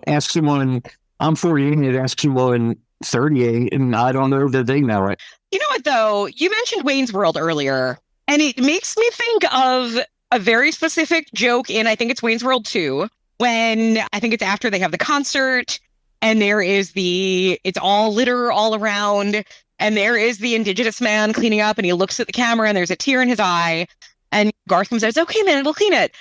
Ask someone, I'm 48, ask someone 38, and I don't know that they know it. You know what, though? You mentioned Wayne's World earlier, and it makes me think of a very specific joke in, I think it's Wayne's World 2, when I think it's after they have the concert, and there is it's all litter all around, and there is the indigenous man cleaning up, and he looks at the camera, and there's a tear in his eye, and Garth comes out and says, okay, man, we'll clean it.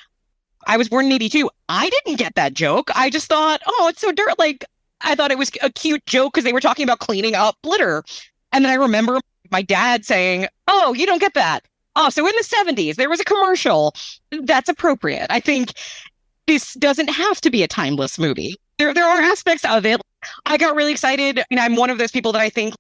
I was born in 82. I didn't get that joke. I just thought, oh, it's so dirt. Like, I thought it was a cute joke because they were talking about cleaning up litter. And then I remember my dad saying, oh, you don't get that. Oh, so in the 70s, there was a commercial. That's appropriate. I think this doesn't have to be a timeless movie. There are aspects of it. I got really excited. And I'm one of those people that I think,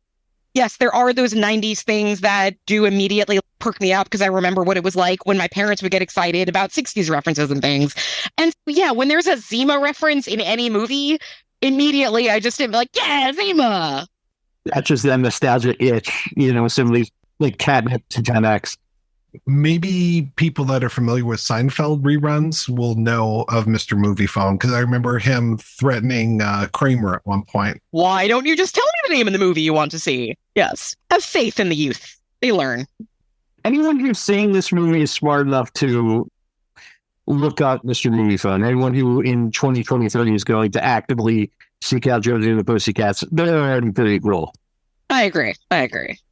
yes, there are those 90s things that do immediately perk me up because I remember what it was like when my parents would get excited about 60s references and things. And yeah, when there's a Zima reference in any movie, immediately I just am like, yeah, Zima. That's just that nostalgia itch, some of these like catnip to Gen X. Maybe people that are familiar with Seinfeld reruns will know of Mr. Movie Phone, because I remember him threatening Kramer at one point. Why don't you just tell me the name of the movie you want to see? Yes. Have faith in the youth. They learn. Anyone who's seeing this movie is smart enough to look up Mr. Movie Phone. Anyone who in 2023 is going to actively seek out Josie and the Pussycats, they're in pretty cool. I agree.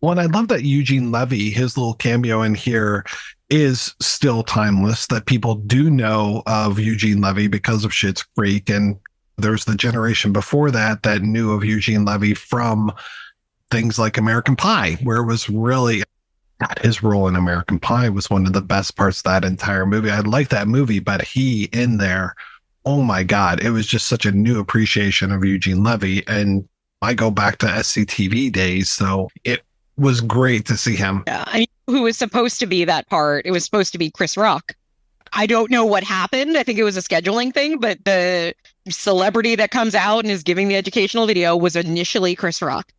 Well, and I love that Eugene Levy, his little cameo in here, is still timeless, that people do know of Eugene Levy because of Schitt's Creek. And there's the generation before that knew of Eugene Levy from things like American Pie, where it was really, his role in American Pie was one of the best parts of that entire movie. I like that movie, but he in there, oh my God, it was just such a new appreciation of Eugene Levy. And I go back to SCTV days, so it was great to see him. Yeah, I mean, who was supposed to be that part? It was supposed to be Chris Rock. I don't know what happened. I think it was a scheduling thing, but the celebrity that comes out and is giving the educational video was initially Chris Rock,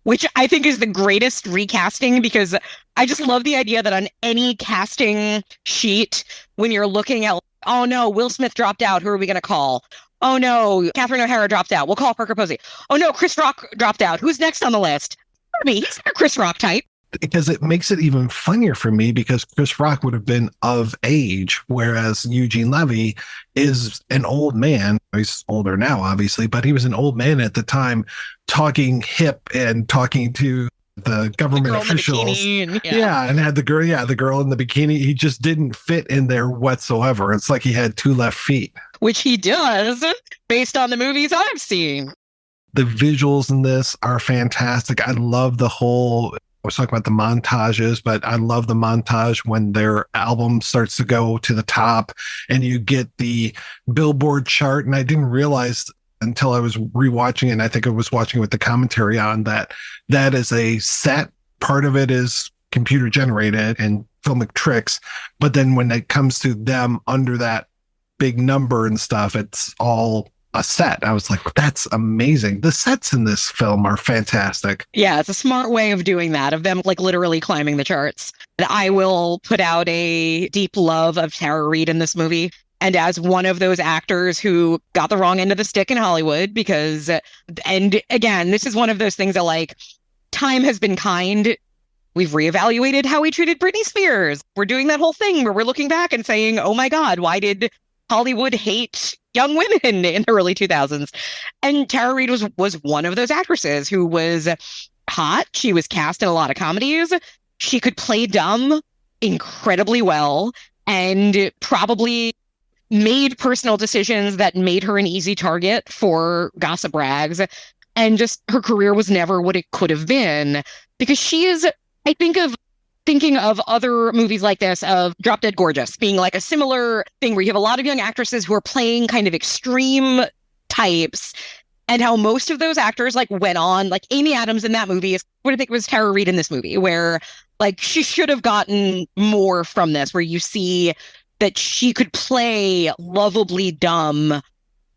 which I think is the greatest recasting, because I just love the idea that on any casting sheet, when you're looking at, oh no, Will Smith dropped out, who are we going to call? Oh no, Catherine O'Hara dropped out. We'll call Parker Posey. Oh no, Chris Rock dropped out. Who's next on the list? For me, he's not a Chris Rock type. Because it makes it even funnier for me, because Chris Rock would have been of age, whereas Eugene Levy is an old man. He's older now, obviously, but he was an old man at the time, talking hip and talking to the government officials. And had the girl in the bikini. He just didn't fit in there whatsoever. It's like he had two left feet. Which he does, based on the movies I've seen. The visuals in this are fantastic. I love the whole, I was talking about the montages, but I love the montage when their album starts to go to the top and you get the Billboard chart. And I didn't realize until I was rewatching it. And I think I was watching with the commentary on that is a set. Part of it is computer generated and filmic tricks. But then when it comes to them under that big number and stuff, it's all a set. I was like, that's amazing. The sets in this film are fantastic. Yeah, it's a smart way of doing that, of them like literally climbing the charts. And I will put out a deep love of Tara Reid in this movie. And as one of those actors who got the wrong end of the stick in Hollywood, because, and again, this is one of those things that like time has been kind. We've reevaluated how we treated Britney Spears. We're doing that whole thing where we're looking back and saying, oh my God, why did Hollywood hate young women in the early 2000s? And Tara Reid was one of those actresses who was hot. She was cast in a lot of comedies. She could play dumb incredibly well and probably made personal decisions that made her an easy target for gossip rags. And just her career was never what it could have been, because she is, I think of thinking of other movies like this, of Drop Dead Gorgeous being like a similar thing where you have a lot of young actresses who are playing kind of extreme types, and how most of those actors like went on, like Amy Adams in that movie is what I think was Tara Reid in this movie, where like she should have gotten more from this, where you see that she could play lovably dumb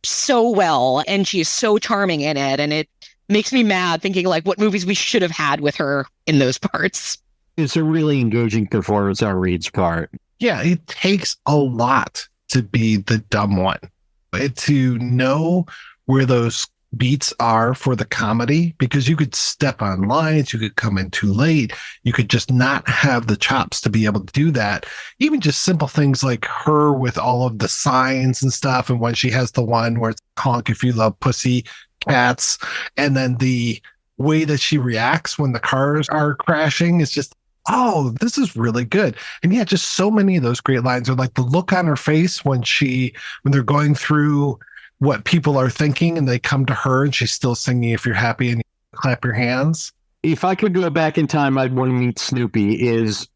so well, and she's so charming in it, and it makes me mad thinking like what movies we should have had with her in those parts. It's a really engaging performance on Reed's part. Yeah, it takes a lot to be the dumb one. To know where those beats are for the comedy, because you could step on lines, you could come in too late, you could just not have the chops to be able to do that. Even just simple things like her with all of the signs and stuff, and when she has the one where it's honk if you love pussy cats, and then the way that she reacts when the cars are crashing is just, oh, this is really good. And yeah, just so many of those great lines are like the look on her face when they're going through what people are thinking and they come to her and she's still singing If You're Happy and you Clap Your Hands. If I could go back in time, I'd want to meet Snoopy. Is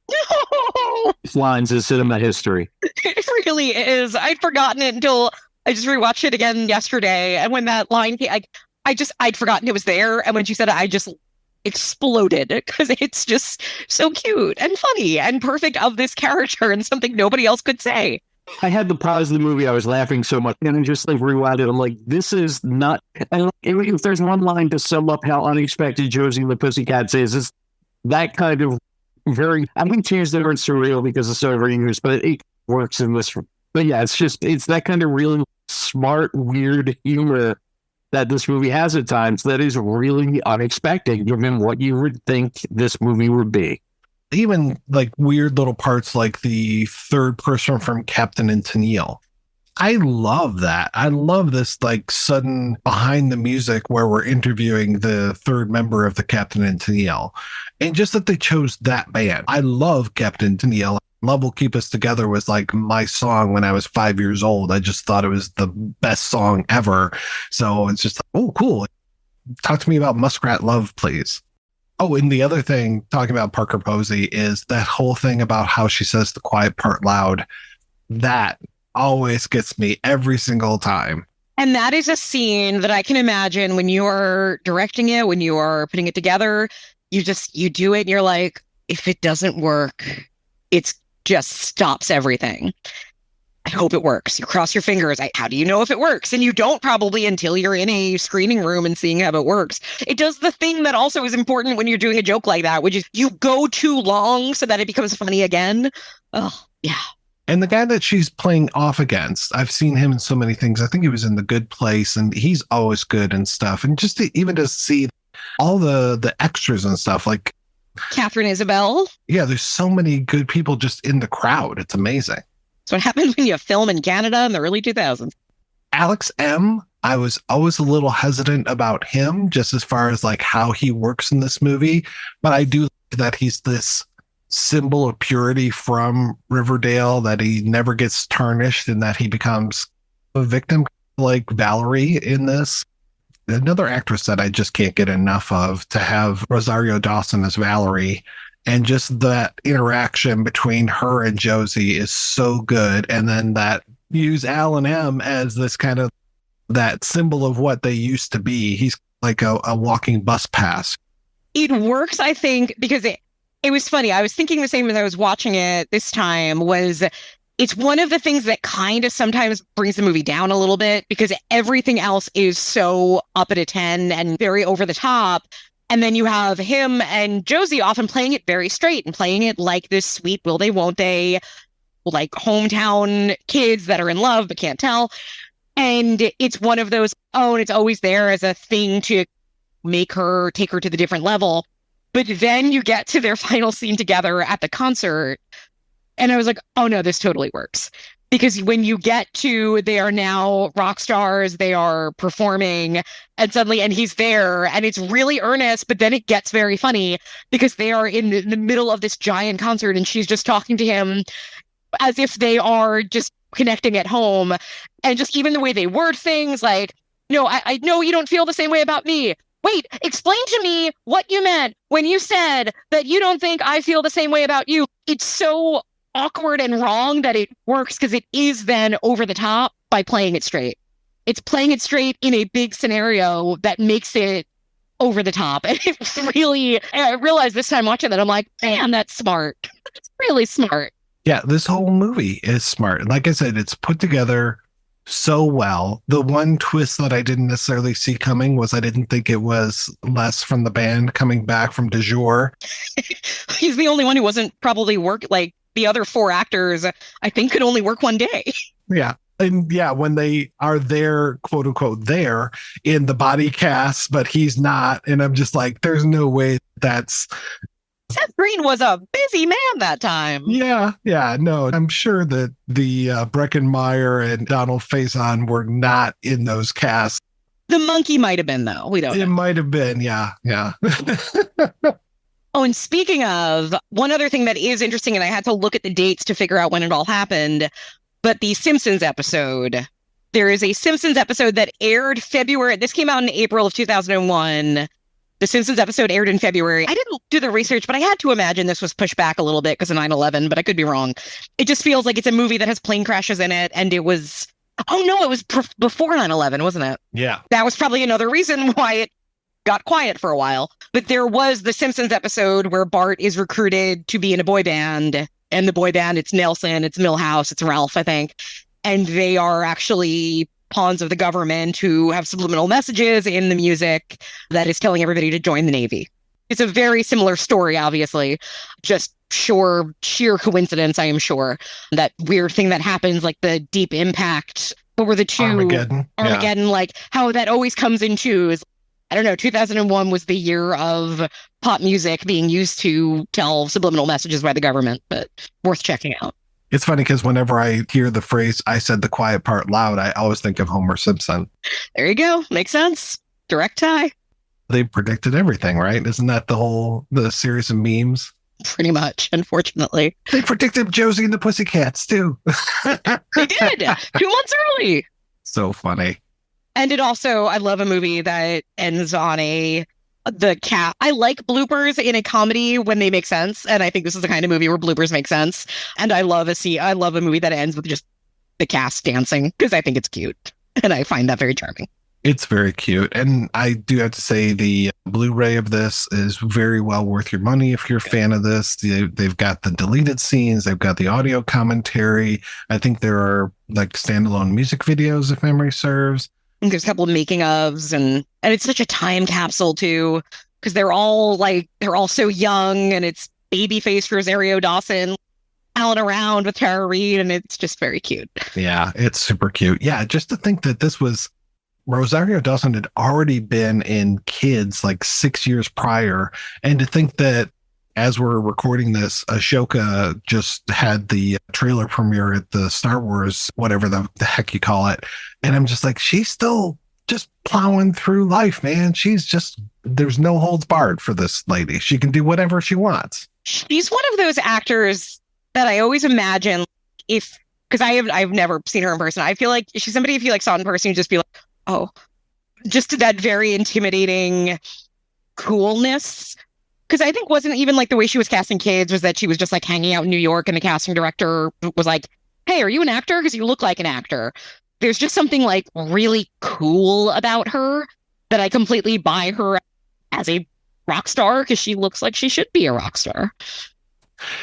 lines is cinema history. It really is. I'd forgotten it until I just rewatched it again yesterday. And when that line came, I'd forgotten it was there. And when she said it, I just exploded, because it's just so cute and funny and perfect of this character and something nobody else could say. I had to pause the movie. I was laughing so much, and I just like rewound it. I'm like, this is not. And if there's one line to sum up how unexpected Josie the Pussycats is, it's that kind of very. I'm going to change the word surreal because it's so overused, but it works in this. But yeah, it's that kind of really smart, weird humor that this movie has at times that is really unexpected, given what you would think this movie would be. Even like weird little parts like the third person from Captain and Tennille. I love that. I love this like sudden behind the music where we're interviewing the third member of the Captain and Tennille. And just that they chose that band. I love Captain Tennille. Love Will Keep Us Together was like my song when I was 5 years old. I just thought it was the best song ever. So it's just like, oh, cool. Talk to me about Muskrat Love, please. Oh, and the other thing, talking about Parker Posey, is that whole thing about how she says the quiet part loud. That always gets me every single time. And that is a scene that I can imagine when you are directing it, when you are putting it together, you do it and you're like, if it doesn't work, it's just stops everything. I hope it works. You cross your fingers. How do you know if it works? And you don't probably until you're in a screening room and seeing how it works. It does the thing that also is important when you're doing a joke like that, which is you go too long so that it becomes funny again. Oh, yeah. And the guy that she's playing off against, I've seen him in so many things. I think he was in The Good Place, and he's always good and stuff. And just even to see all the extras and stuff, like Catherine Isabel. Yeah, there's so many good people just in the crowd. It's amazing. So what happens when you film in Canada in the early 2000s? Alex M., I was always a little hesitant about him, just as far as like how he works in this movie. But I do like that he's this symbol of purity from Riverdale, that he never gets tarnished and that he becomes a victim like Valerie in this. Another actress that I just can't get enough of, to have Rosario Dawson as Valerie. And just that interaction between her and Josie is so good. And then that use Alan M as this kind of that symbol of what they used to be. He's like a walking bus pass. It works, I think, because it was funny. I was thinking the same as I was watching it this time, was it's one of the things that kind of sometimes brings the movie down a little bit because everything else is so up at a 10 and very over the top. And then you have him and Josie often playing it very straight and playing it like this sweet will they, won't they, like hometown kids that are in love but can't tell. And it's one of those, oh, and it's always there as a thing to make her, take her to the different level. But then you get to their final scene together at the concert. And I was like, oh no, this totally works. Because when you get to, they are now rock stars, they are performing, and suddenly, and he's there, and it's really earnest, but then it gets very funny because they are in the middle of this giant concert and she's just talking to him as if they are just connecting at home. And just even the way they word things, like, no, I know you don't feel the same way about me. Wait, explain to me what you meant when you said that you don't think I feel the same way about you. It's so awkward and wrong that it works because it is then over the top by playing it straight. It's playing it straight in a big scenario that makes it over the top. And it's really, I realized this time watching that, I'm like, man, that's smart. It's really smart. Yeah, this whole movie is smart. Like I said, it's put together so well. The one twist that I didn't necessarily see coming was I didn't think it was Les from the band coming back from de jour. He's the only one who wasn't probably like the other four actors, I think, could only work one day. Yeah. And yeah, when they are there, quote unquote, there in the body cast, but he's not. And I'm just like, there's no way that's. Seth Green was a busy man that time. Yeah. No, I'm sure that the Breckenmeyer and Donald Faison were not in those casts. The monkey might have been, though. We don't know. It might have been. Yeah. Oh, and speaking of, one other thing that is interesting, and I had to look at the dates to figure out when it all happened, but the Simpsons episode. There is a Simpsons episode that aired February. This came out in April of 2001. The Simpsons episode aired in February. I didn't do the research, but I had to imagine this was pushed back a little bit because of 9/11, but I could be wrong. It just feels like it's a movie that has plane crashes in it, and it was, oh no, it was before 9/11, wasn't it? Yeah. That was probably another reason why it got quiet for a while. But there was the Simpsons episode where Bart is recruited to be in a boy band, and the boy band, it's Nelson, it's Milhouse, it's Ralph, I think. And they are actually pawns of the government who have subliminal messages in the music that is telling everybody to join the Navy. It's a very similar story, obviously. Just sheer coincidence, I am sure. That weird thing that happens, like the Deep Impact. What were the two? Armageddon. Yeah. Like how that always comes in twos. I don't know, 2001 was the year of pop music being used to tell subliminal messages by the government, but worth checking out. It's funny because whenever I hear the phrase, I said the quiet part loud, I always think of Homer Simpson. There you go. Makes sense. Direct tie. They predicted everything, right? Isn't that the series of memes? Pretty much, unfortunately. They predicted Josie and the Pussycats, too. They did. 2 months early. So funny. And it also, I love a movie that ends on I like bloopers in a comedy when they make sense. And I think this is the kind of movie where bloopers make sense. And I love a movie that ends with just the cast dancing because I think it's cute. And I find that very charming. It's very cute. And I do have to say the Blu-ray of this is very well worth your money if you're a fan of this. They've got the deleted scenes. They've got the audio commentary. I think there are like standalone music videos, if memory serves. There's a couple of making ofs and it's such a time capsule too, because they're all so young, and it's babyface Rosario Dawson out around with Tara Reid, and it's just very cute. Yeah, it's super cute. Yeah, just to think that this was Rosario Dawson had already been in Kids like 6 years prior, and to think that as we're recording this, Ashoka just had the trailer premiere at the Star Wars, whatever the heck you call it. And I'm just like, she's still just plowing through life, man. There's no holds barred for this lady. She can do whatever she wants. She's one of those actors that I always imagine because I've never seen her in person. I feel like she's somebody, if you saw in person, you'd just be like, oh, just that very intimidating coolness. Because I think wasn't even the way she was casting Kids was that she was just hanging out in New York, and the casting director was like, hey, are you an actor? Because you look like an actor. there's just something like really cool about her that I completely buy her as a rock star because she looks like she should be a rock star.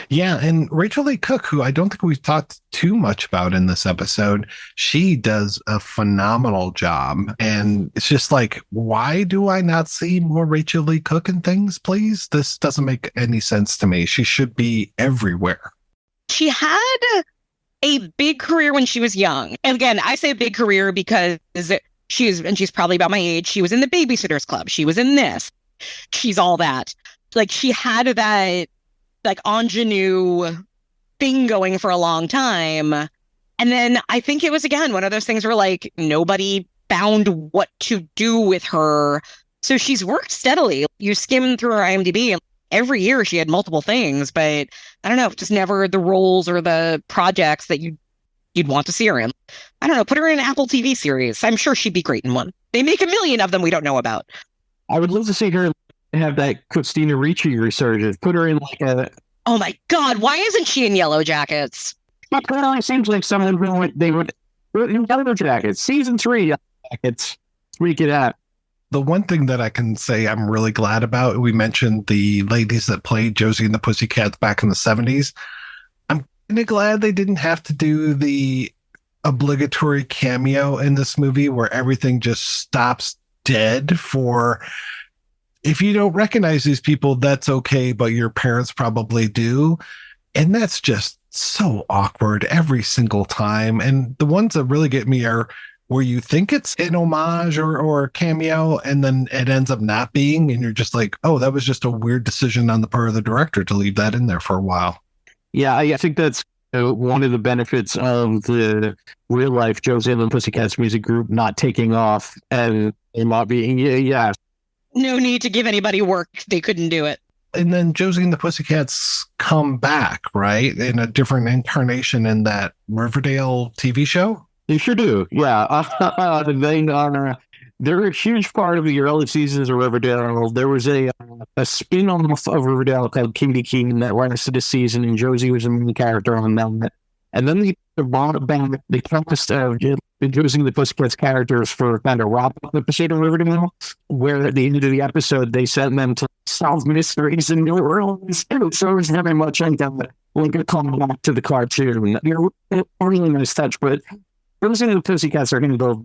Yeah, and Rachel Lee Cook, who I don't think we've talked too much about in this episode, she does a phenomenal job. And it's just like, why do I not see more Rachel Lee Cook in things, please? This doesn't make any sense to me. She should be everywhere. She had a big career when she was young. And again, I say big career because she's probably about my age. She was in the Babysitters Club. She was in this. She's all that. Like, she had that like ingenue thing going for a long time. And then I think it was, again, one of those things where like nobody found what to do with her. So she's worked steadily. You skim through her IMDb and every year she had multiple things, but I don't know, just never the roles or the projects that you'd want to see her in. I don't know, put her in an Apple TV series. I'm sure she'd be great in one. They make a million of them we don't know about. I would love to see her have that Christina Ricci resurgence. Put her in like a... Oh my God, why isn't she in Yellow Jackets? It only seems like someone they would put in Yellow Jackets. Season 3 Yellow Jackets. Tweak it out. The one thing that I can say I'm really glad about, we mentioned the ladies that played Josie and the Pussycats back in the 70s. I'm kind of glad they didn't have to do the obligatory cameo in this movie where everything just stops dead for... If you don't recognize these people, that's okay, but your parents probably do. And that's just so awkward every single time. And the ones that really get me are where you think it's an homage or a cameo, and then it ends up not being. And you're just like, oh, that was just a weird decision on the part of the director to leave that in there for a while. Yeah, I think that's one of the benefits of the real life Josie and the Pussycats music group not taking off and not being, yeah. No need to give anybody work. They couldn't do it. And then Josie and the Pussycats come back, right? In a different incarnation in that Riverdale TV show? They sure do. Yeah. They're a huge part of the early seasons of Riverdale. There was a spin-off of Riverdale called Katie Keene that lasted a season, and Josie was a main character on that. And then they brought back the cast of Josie and the Pussycats characters for kind of wrap up the episode of Riverdale, where at the end of the episode, they sent them to solve mysteries in New Orleans. So it was very much like a callback to the cartoon. A really nice touch, but Josie and the Pussycats are going to go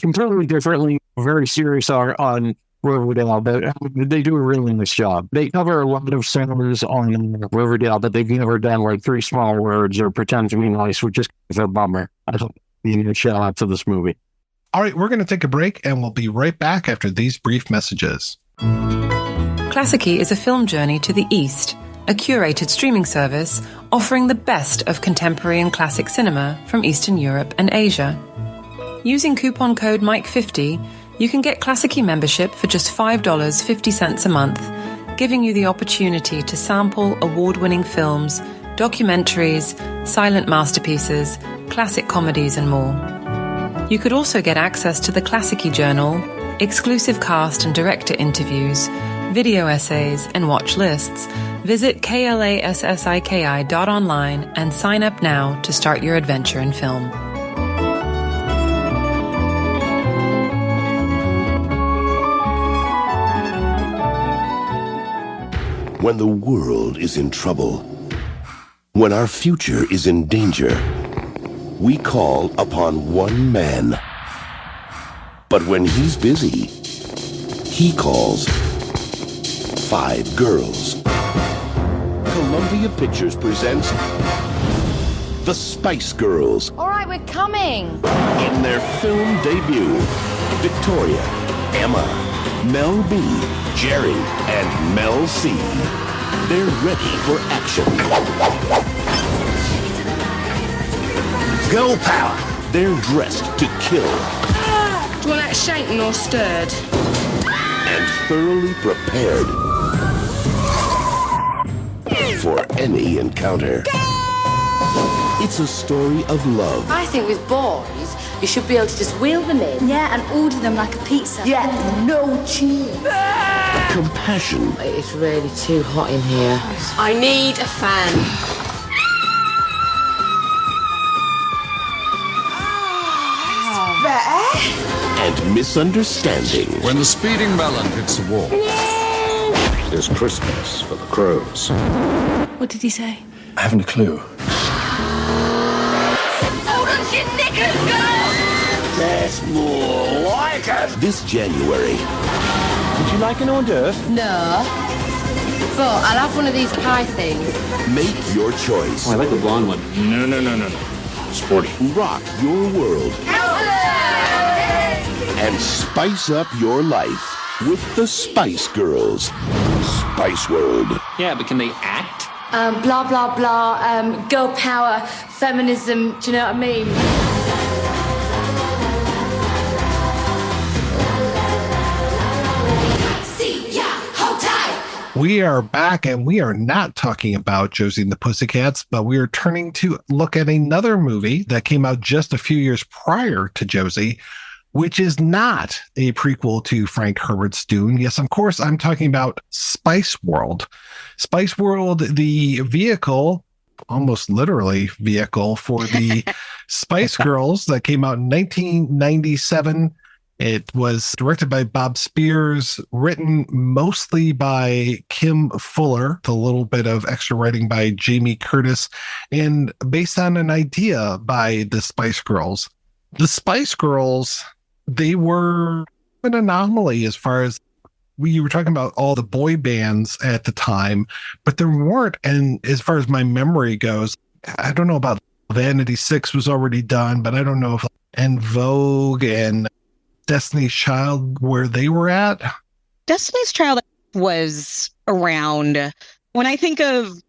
completely differently, very serious on Riverdale, but they do a really nice job. They cover a lot of songs on Riverdale, but they've never done like 3 small words or pretend to be nice, which is a bummer. I hope you need a shout out to this movie. All right, we're going to take a break, and we'll be right back after these brief messages. Classicy is a film journey to the East, a curated streaming service offering the best of contemporary and classic cinema from Eastern Europe and Asia. Using coupon code Mike50, you can get Classicy membership for just $5.50 a month, giving you the opportunity to sample award-winning films, documentaries, silent masterpieces, classic comedies, and more. You could also get access to the Classicy Journal, exclusive cast and director interviews, video essays, and watch lists. Visit klassiki.online and sign up now to start your adventure in film. When the world is in trouble, when our future is in danger, we call upon one man. But when he's busy, he calls 5 girls. Columbia Pictures presents The Spice Girls. All right, we're coming. In their film debut, Victoria, Emma, Mel B, Jerry, and Mel C. They're ready for action. Girl power. They're dressed to kill. Do you want that shaken or stirred? And thoroughly prepared for any encounter. It's a story of love. I think with boys, you should be able to just wheel them in. Yeah, and order them like a pizza. Yeah, no cheese. Compassion. It's really too hot in here. I need a fan. giant misunderstanding. When the speeding melon hits the wall, there's Christmas for the crows. What did he say? I haven't a clue. That's more like it. This January. Would you like an hors d'oeuvre? No. But I'll have one of these pie things. Make your choice. Oh, I like the blonde one. No. Sporty. Rock your world. And spice up your life with the Spice Girls. Spice World. Yeah, but can they act? Blah, blah, blah. Girl power, feminism. Do you know what I mean? We are back, and we are not talking about Josie and the Pussycats, but we are turning to look at another movie that came out just a few years prior to Josie, which is not a prequel to Frank Herbert's Dune. Yes, of course, I'm talking about Spice World. Spice World, the vehicle, almost literally vehicle, for the Spice Girls that came out in 1997. It was directed by Bob Spears, written mostly by Kim Fuller, with a little bit of extra writing by Jamie Curtis, and based on an idea by the Spice Girls. The Spice Girls, they were an anomaly as far as we were talking about all the boy bands at the time, but there weren't, and as far as my memory goes, I don't know about Vanity 6 was already done, but I don't know if En Vogue and Destiny's Child, where they were at. Destiny's Child was around. When I think of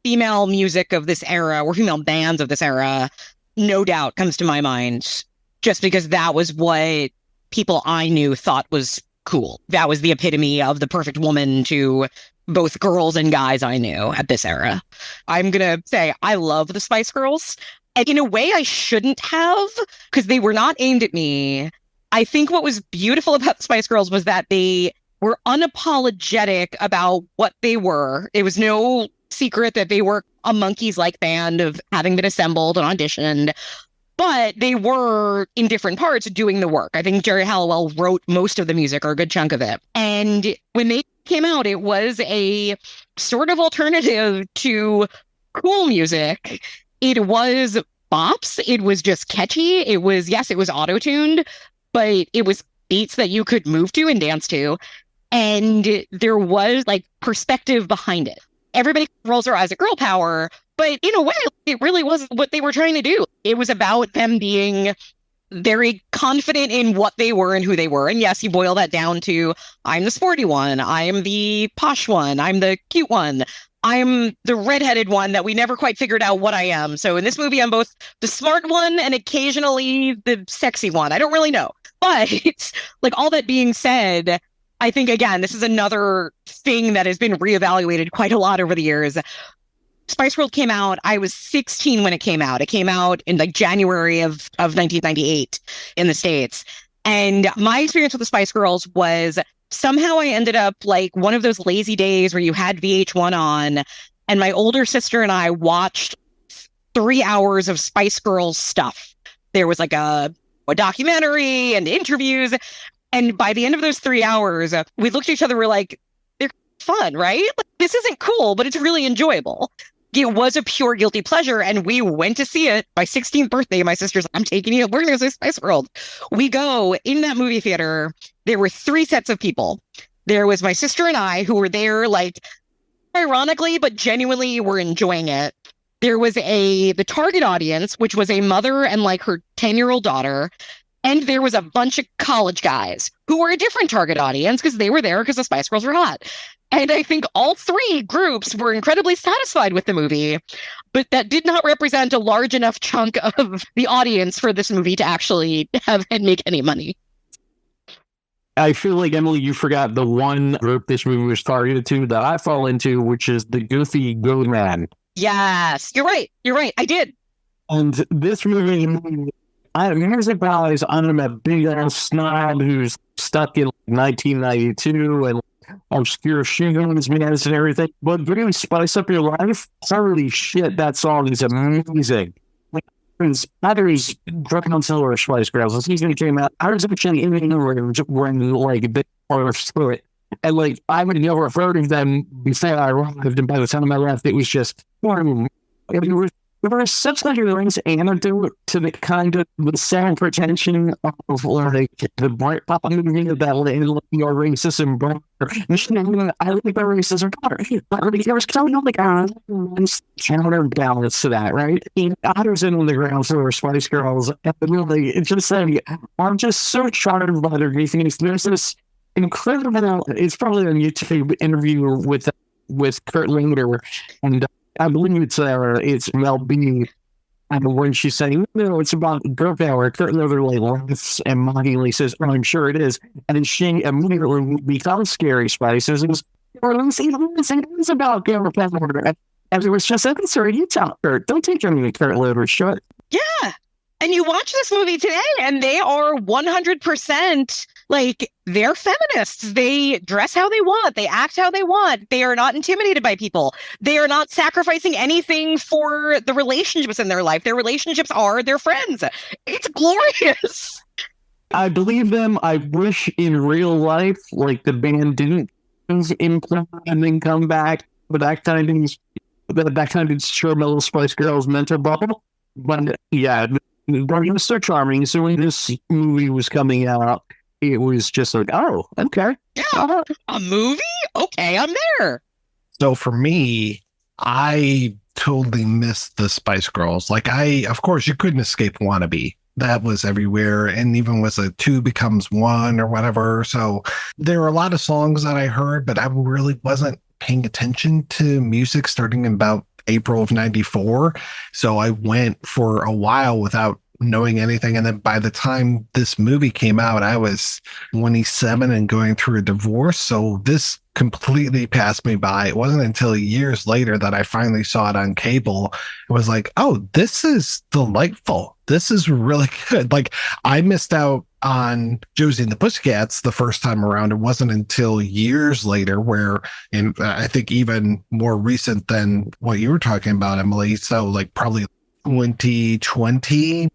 female music of this era, or female bands of this era, No Doubt comes to my mind, just because that was what people I knew thought was cool. That was the epitome of the perfect woman to both girls and guys I knew at this era. I'm going to say I love the Spice Girls. And in a way I shouldn't have, because they were not aimed at me. I think what was beautiful about the Spice Girls was that they were unapologetic about what they were. It was no secret that they were a monkeys-like band of having been assembled and auditioned, but they were in different parts doing the work. I think Jerry Halliwell wrote most of the music, or a good chunk of it. And when they came out, it was a sort of alternative to cool music. It was bops. It was just catchy. It was auto-tuned, but it was beats that you could move to and dance to. And there was like perspective behind it. Everybody rolls their eyes at girl power, but in a way, it really wasn't what they were trying to do. It was about them being very confident in what they were and who they were. And yes, you boil that down to, I'm the sporty one, I'm the posh one, I'm the cute one, I'm the redheaded one that we never quite figured out what I am. So in this movie, I'm both the smart one and occasionally the sexy one. I don't really know. But like, all that being said, I think, again, this is another thing that has been reevaluated quite a lot over the years. Spice World came out. I was 16 when it came out. It came out in like January of 1998 in the States. And my experience with the Spice Girls was somehow I ended up like one of those lazy days where you had VH1 on, and my older sister and I watched 3 hours of Spice Girls stuff. There was like a documentary and interviews. And by the end of those 3 hours, we looked at each other, we're like, they're fun, right? Like, this isn't cool, but it's really enjoyable. It was a pure guilty pleasure, and we went to see it. My 16th birthday, my sister's like, I'm taking you, we're going to see Spice World. We go in that movie theater. There were 3 sets of people. There was my sister and I, who were there, like, ironically, but genuinely were enjoying it. There was the target audience, which was a mother and like her 10-year-old daughter. And there was a bunch of college guys who were a different target audience because they were there because the Spice Girls were hot. And I think all 3 groups were incredibly satisfied with the movie, but that did not represent a large enough chunk of the audience for this movie to actually have and make any money. I feel like, Emily, you forgot the one group this movie was targeted to that I fall into, which is the goofy go man. Yes, you're right. I did. And this movie, here's a guy, I'm a big ass snob who's stuck in 1992 and obscure shingles, man, and everything. But really spice up your life. Holy shit, that song is amazing. Like, Others broken on Silver Spice Girls. The season came out. I was actually in the room when like a bit more through it. And like I would never heard of them before I arrived, and by the time I left, it was just there was such like a nice antidote to the kind of the sad pretension of like the bright pop movie about your racism brother. I like the racism brother. But there was so no like counterbalance to that, right? Others in the ground for Spice Girls, and really it's just saying I'm just so charmed by their things. There's this incredible. It's probably on YouTube interview with Kurt Linder, and I believe it's Mel B. And when she's saying, no, it's about girl power, Kurt literally laughs and mockingly says, oh, I'm sure it is. And then she immediately becomes Scary Spice. It was about girl power. And it was just, sorry, you tell Kurt. Don't take anything Kurt Loder shut. Yeah. And you watch this movie today, and they are 100% like, they're feminists. They dress how they want. They act how they want. They are not intimidated by people. They are not sacrificing anything for the relationships in their life. Their relationships are their friends. It's glorious. I believe them. I wish in real life, like, the band didn't implode and then come back. But that kind of sure Little Spice Girls mental bubble. But yeah, it was so charming. So when this movie was coming out, it was just like, oh, okay. Yeah, a movie? Okay, I'm there. So for me, I totally missed the Spice Girls. Like of course, you couldn't escape Wannabe. That was everywhere. And even was a 2 becomes 1 or whatever. So there were a lot of songs that I heard, but I really wasn't paying attention to music starting in about April of 94. So I went for a while without knowing anything. And then by the time this movie came out, I was 27 and going through a divorce. So this completely passed me by. It wasn't until years later that I finally saw it on cable. It was like, oh, this is delightful. This is really good. Like, I missed out on Josie and the Pussycats the first time around. It wasn't until years later where, and I think even more recent than what you were talking about, Emily. So like probably 2020,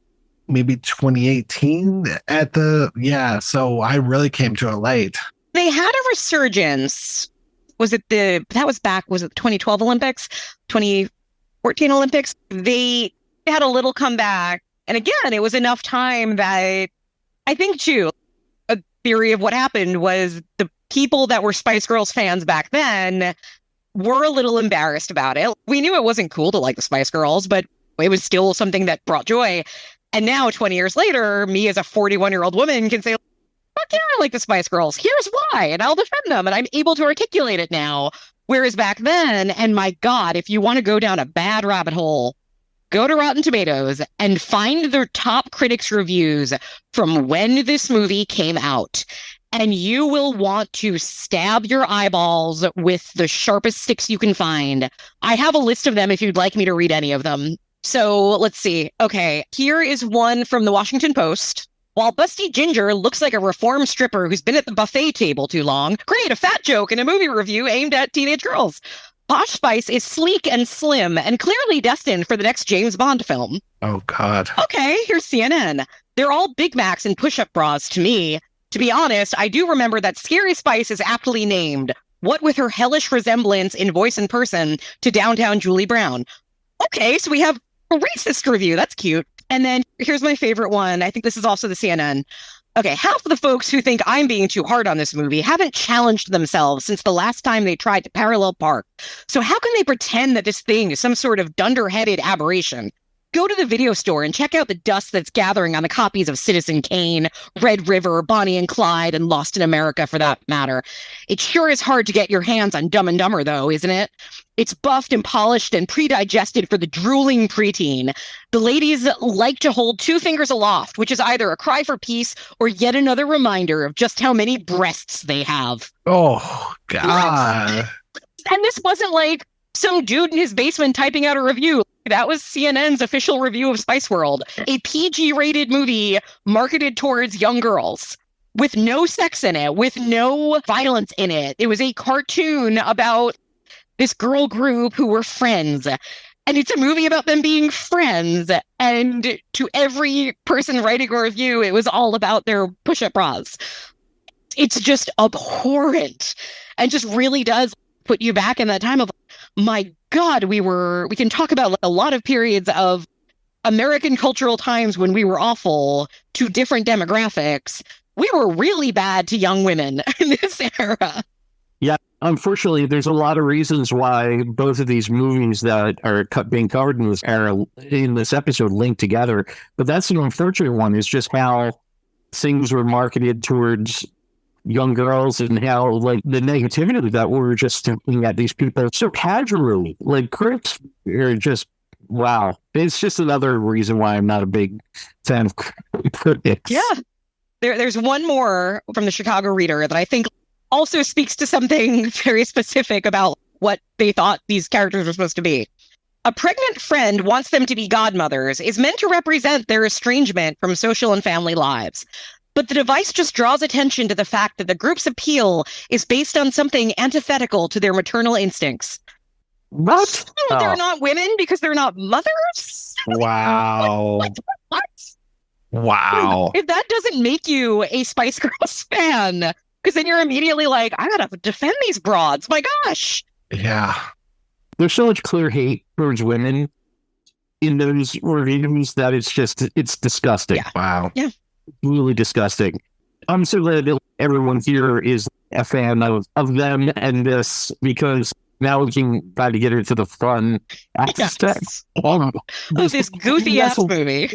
maybe 2018 so I really came to it late. They had a resurgence. Was it the 2012 Olympics, 2014 Olympics? They had a little comeback. And again, it was enough time that I think too, a theory of what happened was the people that were Spice Girls fans back then were a little embarrassed about it. We knew it wasn't cool to like the Spice Girls, but it was still something that brought joy. And now, 20 years later, me as a 41-year-old woman can say, fuck yeah, I like the Spice Girls. Here's why. And I'll defend them. And I'm able to articulate it now. Whereas back then, and my God, if you want to go down a bad rabbit hole, go to Rotten Tomatoes and find their top critics' reviews from when this movie came out. And you will want to stab your eyeballs with the sharpest sticks you can find. I have a list of them if you'd like me to read any of them. So let's see. Okay, here is one from the Washington Post. While Busty Ginger looks like a reformed stripper who's been at the buffet table too long, great, a fat joke in a movie review aimed at teenage girls. Posh Spice is sleek and slim and clearly destined for the next James Bond film. Oh, God. Okay, here's CNN. They're all Big Macs and push-up bras to me. To be honest, I do remember that Scary Spice is aptly named. What with her hellish resemblance in voice and person to downtown Julie Brown. Okay, so we have a racist review. That's cute. And then here's my favorite one. I think this is also the CNN. Okay, half of the folks who think I'm being too hard on this movie haven't challenged themselves since the last time they tried to parallel park. So how can they pretend that this thing is some sort of dunder-headed aberration? Go to the video store and check out the dust that's gathering on the copies of Citizen Kane, Red River, Bonnie and Clyde, and Lost in America for that matter. It sure is hard to get your hands on Dumb and Dumber, though, isn't it? It's buffed and polished and pre-digested for the drooling preteen. The ladies like to hold 2 fingers aloft, which is either a cry for peace or yet another reminder of just how many breasts they have. Oh, God. And this wasn't like some dude in his basement typing out a review. That was CNN's official review of Spice World, a PG-rated movie marketed towards young girls with no sex in it, with no violence in it. It was a cartoon about this girl group who were friends. And it's a movie about them being friends. And to every person writing a review, it was all about their push-up bras. It's just abhorrent and just really does put you back in that time of, my God, we can talk about a lot of periods of American cultural times when we were awful to different demographics. We were really bad to young women in this era. Yeah, unfortunately, there's a lot of reasons why both of these movies that are being covered in this era, in this episode, link together. But that's an unfortunate one, is just how things were marketed towards young girls and how, like, the negativity that we're just looking at these people so casually. Like, critics are just, wow. It's just another reason why I'm not a big fan of critics. Yeah. There's one more from the Chicago Reader that I think also speaks to something very specific about what they thought these characters were supposed to be. A pregnant friend wants them to be godmothers is meant to represent their estrangement from social and family lives. But the device just draws attention to the fact that the group's appeal is based on something antithetical to their maternal instincts. What? They're not women because they're not mothers? Wow. What? Wow. If that doesn't make you a Spice Girls fan, because then you're immediately like, I gotta defend these broads. My gosh. Yeah. There's so much clear hate towards women in those reviews that it's disgusting. Yeah. Wow. Yeah. Really disgusting. I'm so glad that everyone here is a fan of them and this, because now we can try to get into the fun aspects of this goofy ass movie.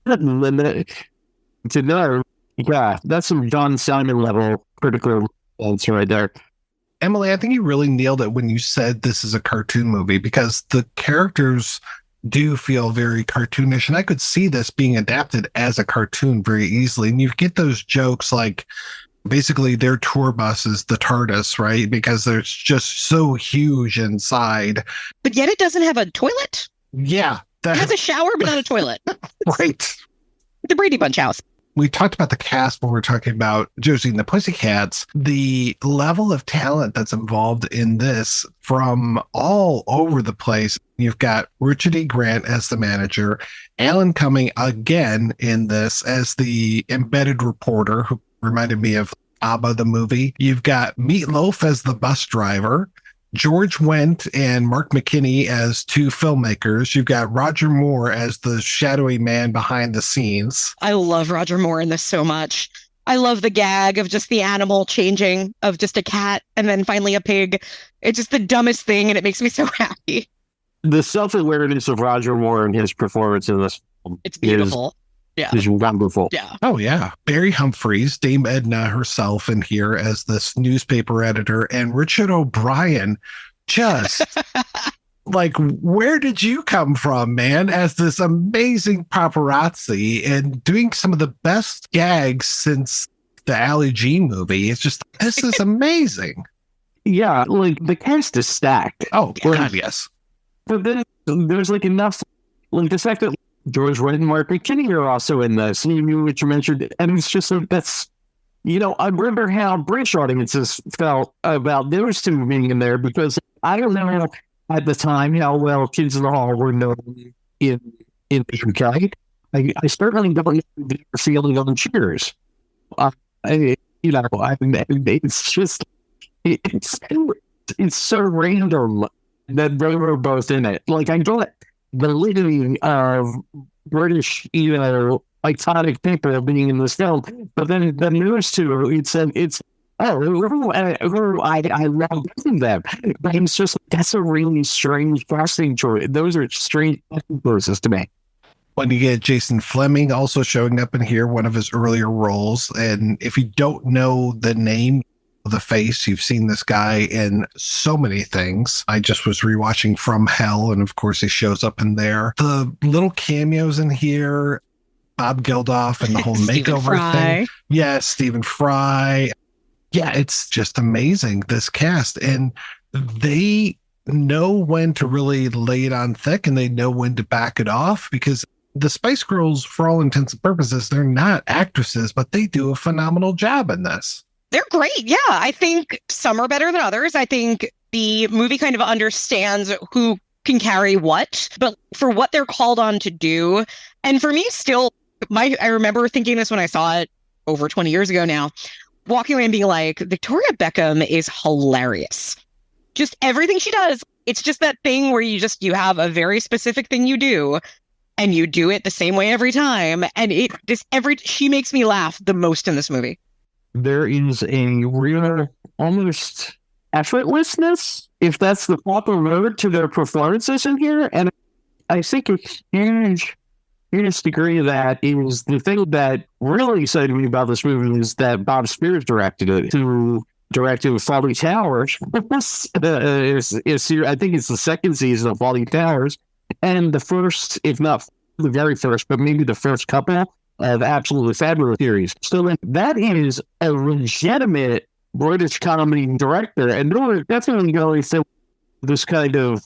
To know, yeah, that's some John Simon level critical answer right there. Emily, I think you really nailed it when you said this is a cartoon movie, because the characters do feel very cartoonish, and I could see this being adapted as a cartoon very easily. And you get those jokes like, basically their tour bus is the TARDIS, right? Because they're just so huge inside. But yet it doesn't have a toilet. Yeah. It has a shower, but not a toilet. Right. The Brady Bunch house. We talked about the cast when we're talking about Josie and the Pussycats. The level of talent that's involved in this from all over the place. You've got Richard E. Grant as the manager, Alan Cummins again in this as the embedded reporter, who reminded me of ABBA the movie. You've got Meatloaf as the bus driver, George Wendt and Mark McKinney as two filmmakers. You've got Roger Moore as the shadowy man behind the scenes. I love Roger Moore in this so much. I love the gag of just the animal changing, of just a cat and then finally a pig. It's just the dumbest thing, and it makes me so happy. The self-awareness of Roger Moore and his performance in this film, it's beautiful. Yeah. Is wonderful. Yeah. Oh, yeah. Barry Humphries, Dame Edna herself in here as this newspaper editor, and Richard O'Brien, just like, where did you come from, man, as this amazing paparazzi and doing some of the best gags since the Ali G movie. It's just, this is amazing. Yeah, like the cast is stacked. Oh, God, yes. But then there's like enough, like the fact that George Wendt and Mark McKinney are also in this, which you mentioned, and it's just like, that's, I remember how British audiences felt about those two being in there, because I don't know at the time how well Kids in the Hall were known in the UK. I certainly don't know the feeling on Cheers. It's just, it's so random that they were both in it. Like, I got the litany of British, iconic people being in this film, but then the news too, I love them. But it's just, that's a really strange casting choice. Those are strange casting choices to me. When you get Jason Fleming also showing up in here, one of his earlier roles, and if you don't know the name, the face, you've seen this guy in so many things. I just was rewatching From Hell, and of course he shows up in there. The little cameos in here, Bob Geldof and the whole makeover thing. Yeah, Stephen Fry. Yeah, it's just amazing, this cast. And they know when to really lay it on thick, and they know when to back it off, because the Spice Girls, for all intents and purposes, they're not actresses, but they do a phenomenal job in this. They're great. Yeah. I think some are better than others. I think the movie kind of understands who can carry what, but for what they're called on to do. And for me, still, I remember thinking this when I saw it over 20 years ago now, walking away and being like, Victoria Beckham is hilarious. Just everything she does. It's just that thing where you have a very specific thing you do, and you do it the same way every time. And she makes me laugh the most in this movie. There is a real, almost effortlessness, if that's the proper word, to their performances in here. And I think a huge degree of that is the thing that really excited me about this movie is that Bob Spears directed it, who directed Fawlty Towers. I think it's the second season of Fawlty Towers, and the first, if not the very first, but maybe the first couple of Absolutely Fabulous series. So that is a legitimate British comedy director, and that's going to say this kind of.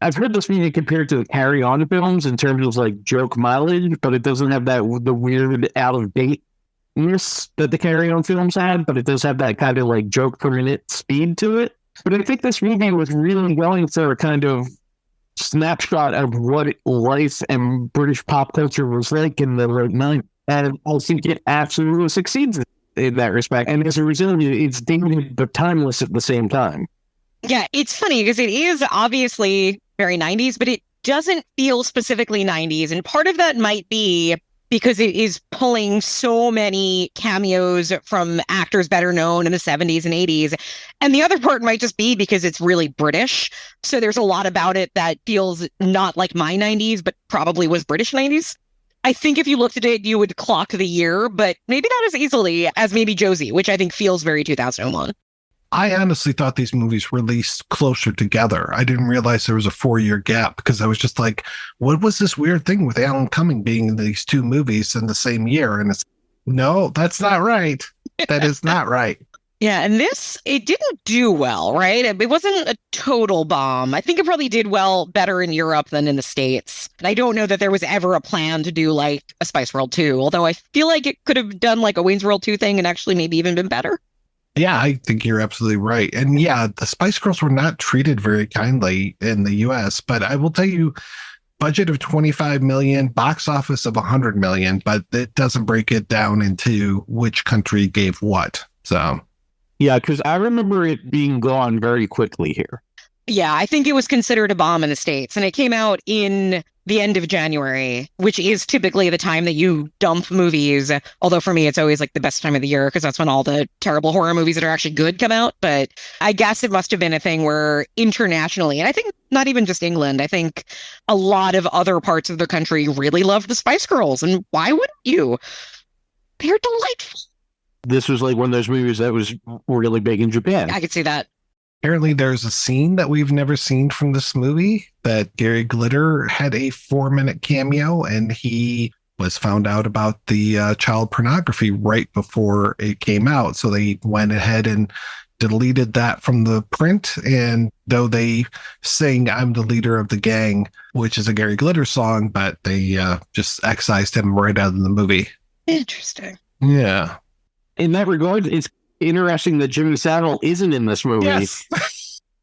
I've heard this movie compared to the Carry On films in terms of like joke mileage, but it doesn't have the weird out of dateness that the Carry On films had, but it does have that kind of like joke per minute speed to it. But I think this movie was really going for a kind of snapshot of what life and British pop culture was like in the late 90s. And I think it absolutely succeeds in that respect. And as a result, it's dated but timeless at the same time. Yeah, it's funny because it is obviously very 90s, but it doesn't feel specifically 90s. And part of that might be because it is pulling so many cameos from actors better known in the 70s and 80s. And the other part might just be because it's really British. So there's a lot about it that feels not like my 90s, but probably was British 90s. I think if you looked at it, you would clock the year, but maybe not as easily as maybe Josie, which I think feels very 2001. I honestly thought these movies released closer together. I didn't realize there was a 4-year gap because I was just like, what was this weird thing with Alan Cummins being in these two movies in the same year? And it's, no, that's not right. That is not right. Yeah, and it didn't do well, right? It wasn't a total bomb. I think it probably did better in Europe than in the States. And I don't know that there was ever a plan to do like a Spice World 2, although I feel like it could have done like a Wayne's World 2 thing and actually maybe even been better. Yeah, I think you're absolutely right. And yeah, the Spice Girls were not treated very kindly in the US, but I will tell you, budget of 25 million, box office of 100 million, but it doesn't break it down into which country gave what. So, yeah, because I remember it being gone very quickly here. Yeah, I think it was considered a bomb in the States, and it came out in the end of January, which is typically the time that you dump movies. Although for me, it's always like the best time of the year because that's when all the terrible horror movies that are actually good come out. But I guess it must have been a thing where internationally, and I think not even just England, I think a lot of other parts of the country really loved the Spice Girls. And why wouldn't you? They're delightful. This was like one of those movies that was really big in Japan. I could see that. Apparently there's a scene that we've never seen from this movie that Gary Glitter had a 4-minute cameo, and he was found out about the child pornography right before it came out. So they went ahead and deleted that from the print. And though they sing "I'm the Leader of the Gang," which is a Gary Glitter song, but they just excised him right out of the movie. Interesting. Yeah. In that regard, it's interesting that Jimmy Savile isn't in this movie. Yes.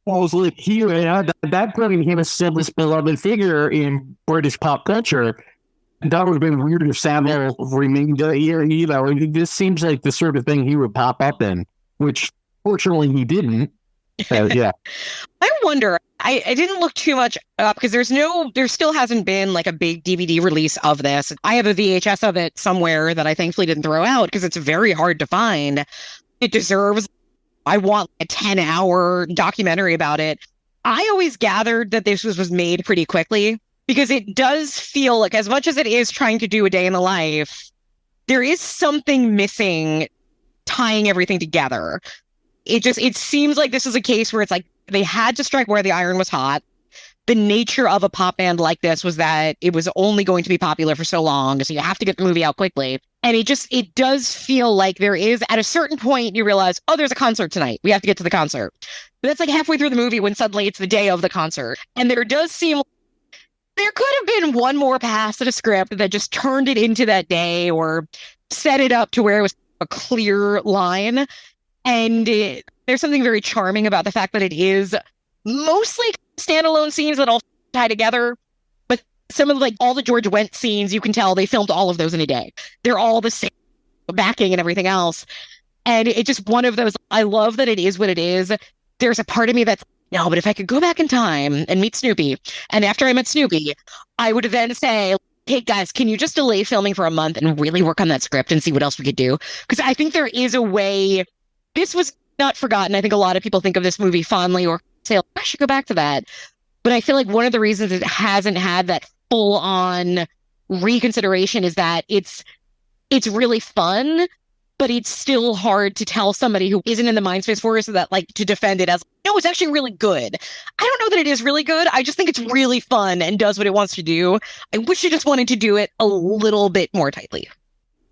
I was like, here, at that point, he was a beloved figure in British pop culture. That would have been weird if Savile remained here. You know, this seems like the sort of thing he would pop up in, which fortunately he didn't. Yeah. I wonder, I didn't look too much up because there still hasn't been like a big DVD release of this. I have a VHS of it somewhere that I thankfully didn't throw out because it's very hard to find. It deserves, I want a 10-hour documentary about it. I always gathered that this was made pretty quickly because it does feel like, as much as it is trying to do a day in the life, there is something missing tying everything together. It seems like this is a case where it's like they had to strike where the iron was hot. The nature of a pop band like this was that it was only going to be popular for so long, so you have to get the movie out quickly. And it does feel like there is, at a certain point, you realize, oh, there's a concert tonight. We have to get to the concert. But that's like halfway through the movie when suddenly it's the day of the concert. And there does seem there could have been one more pass at a script that just turned it into that day or set it up to where it was a clear line. And there's something very charming about the fact that it is mostly standalone scenes that all tie together. But some of like all the George Wendt scenes, you can tell they filmed all of those in a day. They're all the same backing and everything else. And it's just one of those, I love that it is what it is. There's a part of me that's, no, but if I could go back in time and meet Snoopy, and after I met Snoopy, I would then say, hey guys, can you just delay filming for a month and really work on that script and see what else we could do? Because I think there is a way, this was not forgotten. I think a lot of people think of this movie fondly or say, I should go back to that. But I feel like one of the reasons it hasn't had that full on reconsideration is that it's really fun, but it's still hard to tell somebody who isn't in the mind space for it, so that like to defend it as, no, it's actually really good. I don't know that it is really good. I just think it's really fun and does what it wants to do. I wish it just wanted to do it a little bit more tightly.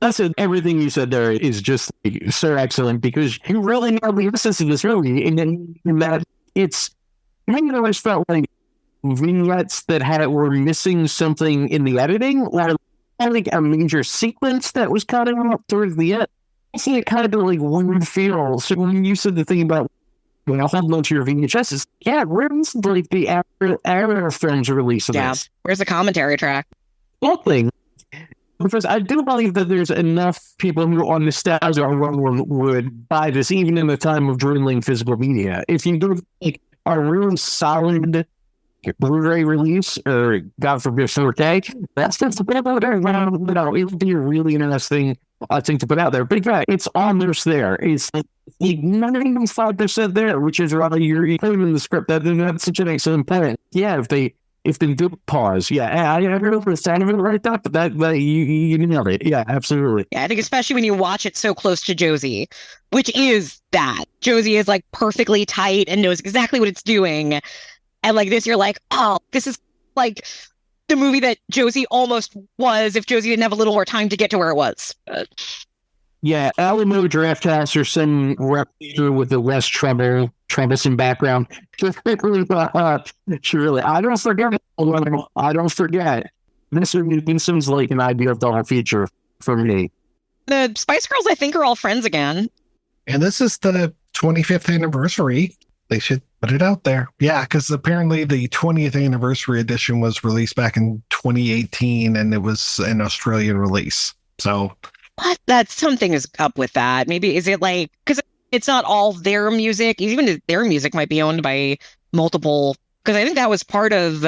That's it. Everything you said there is just so excellent because you really know the essence of this movie, and then that it's, I always felt like vignettes that were missing something in the editing, or I think a major sequence that was kind of up towards the end. I see it kind of like one feel. So when you said the thing about holding on to your VHSs, yeah, where's like the Arrow films release of this? Where's the commentary track? Nothing. Because I do believe that there's enough people who on nostalgia would buy this, even in the time of dwindling physical media. If you do like a really solid Blu-ray release, or God forbid 4K, that's just a bit out there. It would be a really interesting thing to put out there. But yeah, it's almost there. It's like 95% there, which is rather you're putting in the script. That's such an excellent point. Yeah, if they do pause, yeah, I don't know if it's sounding right that, but that you nailed it. Yeah, absolutely. Yeah, I think especially when you watch it so close to Josie, which is that Josie is like perfectly tight and knows exactly what it's doing. And like this, you're like, oh, this is like the movie that Josie almost was if Josie didn't have a little more time to get to where it was. Yeah, Alamo Draft House or some rep with the less Trebison background. Surely, I don't forget. I don't forget. This seems like an idea of the whole feature for me. The Spice Girls, I think, are all friends again. And this is the 25th anniversary. They should put it out there. Yeah, because apparently the 20th anniversary edition was released back in 2018, and it was an Australian release. So what? That something is up with that. Maybe is it like, because it's not all their music. Even their music might be owned by multiple. Because I think that was part of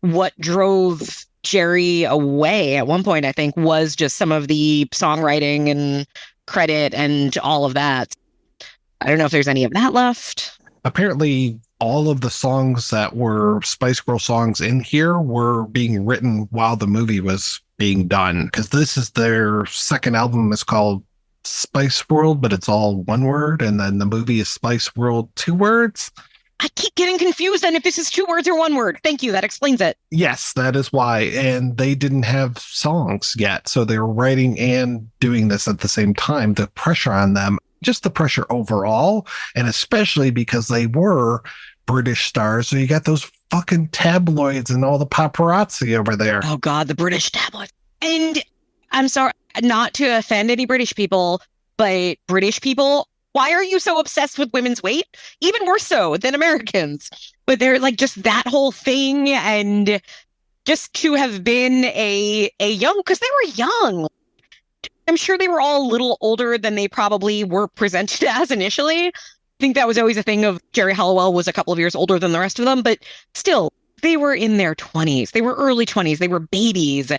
what drove Jerry away at one point. I think was just some of the songwriting and credit and all of that. I don't know if there's any of that left. Apparently, all of the songs that were Spice Girl songs in here were being written while the movie was being done. Because this is their second album. It's called Spice World, but it's all one word. And then the movie is Spice World, 2 words. I keep getting confused on if this is 2 words or 1 word. Thank you. That explains it. Yes, that is why. And they didn't have songs yet. So they were writing and doing this at the same time. The pressure on them, just the pressure overall, and especially because they were British stars. So you got those fucking tabloids and all the paparazzi over there. Oh, God, the British tabloids. And I'm sorry, not to offend any British people, but British people, why are you so obsessed with women's weight? Even more so than Americans. But they're like just that whole thing. And just to have been a young, because they were young. I'm sure they were all a little older than they probably were presented as initially. I think that was always a thing of Jerry Halliwell was a couple of years older than the rest of them, but still, they were in their 20s. They were early 20s. They were babies.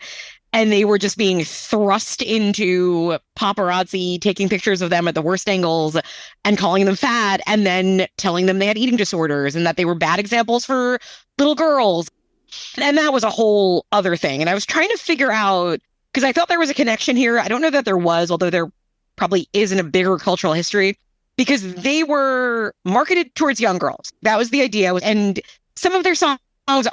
And they were just being thrust into paparazzi, taking pictures of them at the worst angles and calling them fat, and then telling them they had eating disorders and that they were bad examples for little girls. And that was a whole other thing. And I was trying to figure out, because I thought there was a connection here. I don't know that there was, although there probably is in a bigger cultural history, because they were marketed towards young girls. That was the idea. And some of their songs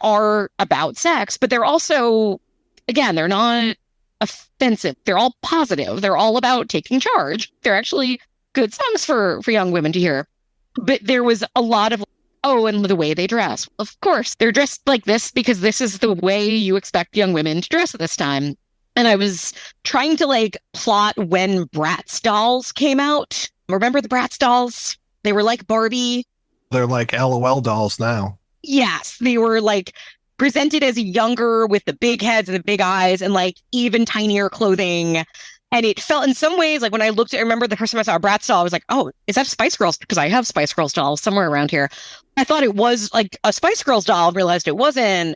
are about sex, but they're also, again, they're not offensive. They're all positive. They're all about taking charge. They're actually good songs for young women to hear. But there was a lot of, oh, and the way they dress. Of course, they're dressed like this because this is the way you expect young women to dress at this time. And I was trying to like plot when Bratz dolls came out. Remember the Bratz dolls? They were like Barbie. They're like LOL dolls now. Yes, they were like presented as younger with the big heads and the big eyes and like even tinier clothing. And it felt in some ways like when I remember the first time I saw a Bratz doll, I was like, oh, is that Spice Girls? Because I have Spice Girls dolls somewhere around here. I thought it was like a Spice Girls doll, realized it wasn't.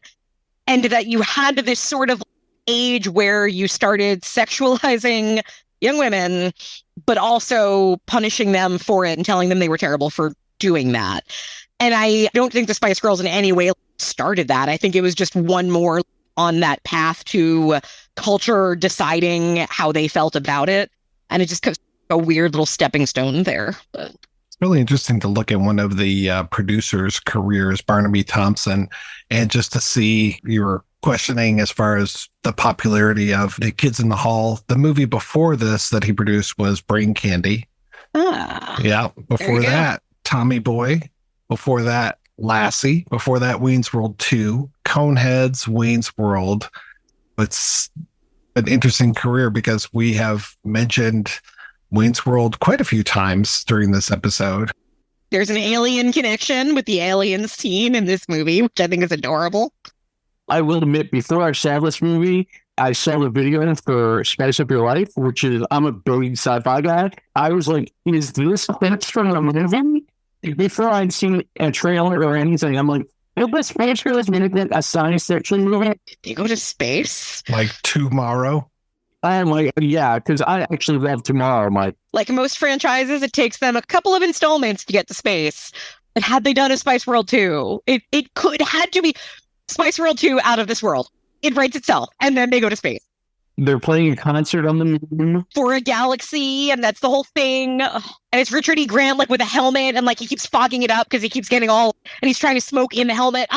And that you had this sort of age where you started sexualizing young women, but also punishing them for it and telling them they were terrible for doing that. And I don't think the Spice Girls in any way started that. I think it was just one more on that path to culture deciding how they felt about it. And it just a weird little stepping stone there. But it's really interesting to look at one of the producers' careers, Barnaby Thompson, and just to see your questioning as far as the popularity of the Kids in the Hall. The movie before this that he produced was Brain Candy. Yeah. Before that, Tommy Boy. Before that, Lassie. Before that, Wayne's World 2. Coneheads, Wayne's World. It's an interesting career because we have mentioned Wayne's World quite a few times during this episode. There's an alien connection with the alien scene in this movie, which I think is adorable. I will admit, before I saw this movie, I saw the video for Spice Up Your Life, which is, I'm a big sci-fi guy. I was like, is this that's from a movie? Before I'd seen a trailer or anything, I'm like, is this Space Girl a science fiction movie? They go to space? Like Tomorrow? I'm like, yeah, because I actually love Tomorrow, Mike. Like most franchises, it takes them a couple of installments to get to space. But had they done a Spice World 2, it had to be Spice World 2 out of this world. It writes itself, and then they go to space. They're playing a concert on the moon. For a galaxy, and that's the whole thing. And it's Richard E. Grant, like, with a helmet, and, like, he keeps fogging it up because he keeps getting and he's trying to smoke in the helmet.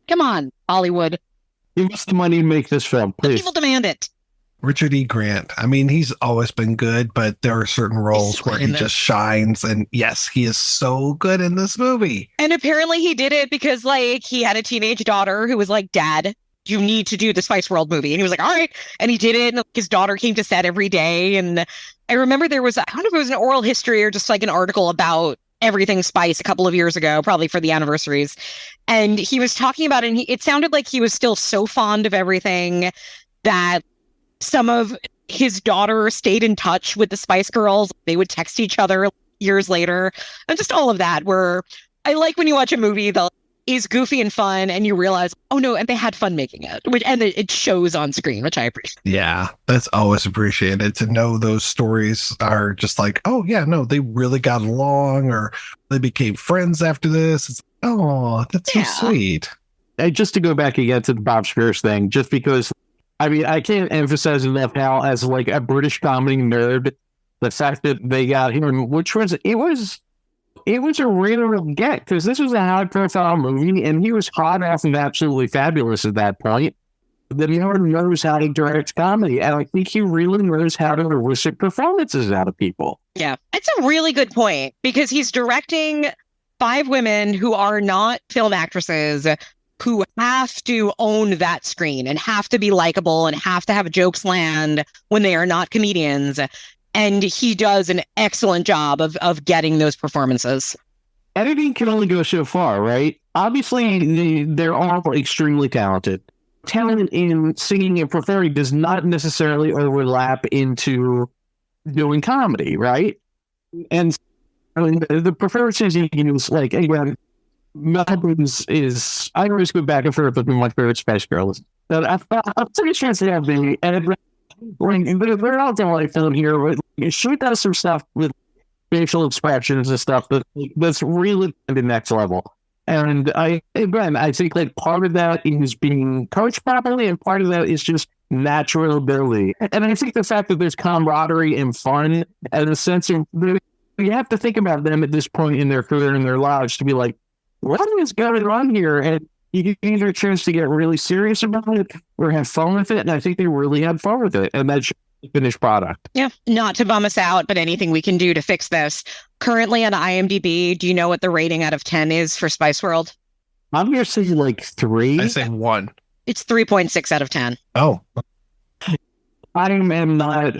Come on, Hollywood. Give us the money to make this film, please. People demand it. Richard E. Grant. I mean, he's always been good, but there are certain roles where he just shines. And yes, he is so good in this movie. And apparently he did it because, like, he had a teenage daughter who was like, Dad, you need to do the Spice World movie. And he was like, all right. And he did it. And his daughter came to set every day. And I remember there was, I don't know if it was an oral history or just like an article about everything Spice a couple of years ago, probably for the anniversaries. And he was talking about it. And it sounded like he was still so fond of everything that some of his daughter stayed in touch with the Spice Girls. They would text each other years later. And just all of that, where I like when you watch a movie that is goofy and fun and you realize, oh no, and they had fun making it, and it shows on screen, which I appreciate. Yeah, that's always appreciated to know those stories are just like, oh yeah, no, they really got along or they became friends after this. It's, oh, that's so sweet. Just to go back again to the Bob Spears thing, just because, I mean, I can't emphasize enough how, as like a British comedy nerd, the fact that they got him, which was, it was a real get, because this was a high-profile movie, and he was hot ass and absolutely fabulous at that point. That he already knows how to direct comedy, and I think he really knows how to elicit performances out of people. Yeah, it's a really good point, because he's directing 5 women who are not film actresses, who have to own that screen and have to be likable and have to have jokes land when they are not comedians. And he does an excellent job of getting those performances. Editing can only go so far, right? Obviously, they're all extremely talented. Talent in singing and performing does not necessarily overlap into doing comedy, right? And I mean, the performances you can use, like, again, Melbourne's is, I always go back and forth with my favorite Spice Girls. But I'll take a chance to have the edit. They're all doing film here. She does some stuff with facial expressions and stuff that's really the next level. And I think like part of that is being coached properly, and part of that is just natural ability. And I think the fact that there's camaraderie and fun, and a sense of, you have to think about them at this point in their career and their lives to be like, what is going on here? And you get either a chance to get really serious about it or have fun with it. And I think they really had fun with it. And that's the finished product. Yeah. Not to bum us out, but anything we can do to fix this. Currently on IMDb, do you know what the rating out of 10 is for Spice World? I'm going to say like 3. I say 1. It's 3.6 out of 10. Oh. I am not,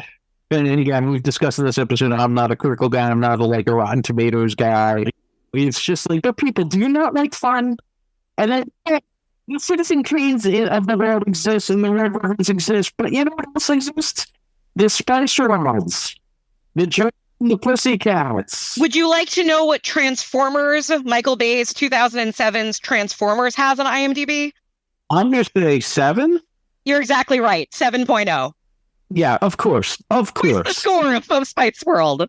and again, we've discussed in this episode, I'm not a critical guy. I'm not a Rotten Tomatoes guy. It's just like, but people, do you not like fun? And then The Citizen Kanes of the world exists and the Red Ribbons exist, but you know what else exists? The Spice Girls. The Josie the Pussycats. Would you like to know what Transformers, Michael Bay's 2007's Transformers, has on IMDb? I'm going to say 7? You're exactly right. 7.0. Yeah, of course. Of course. Where's the score of Spice World?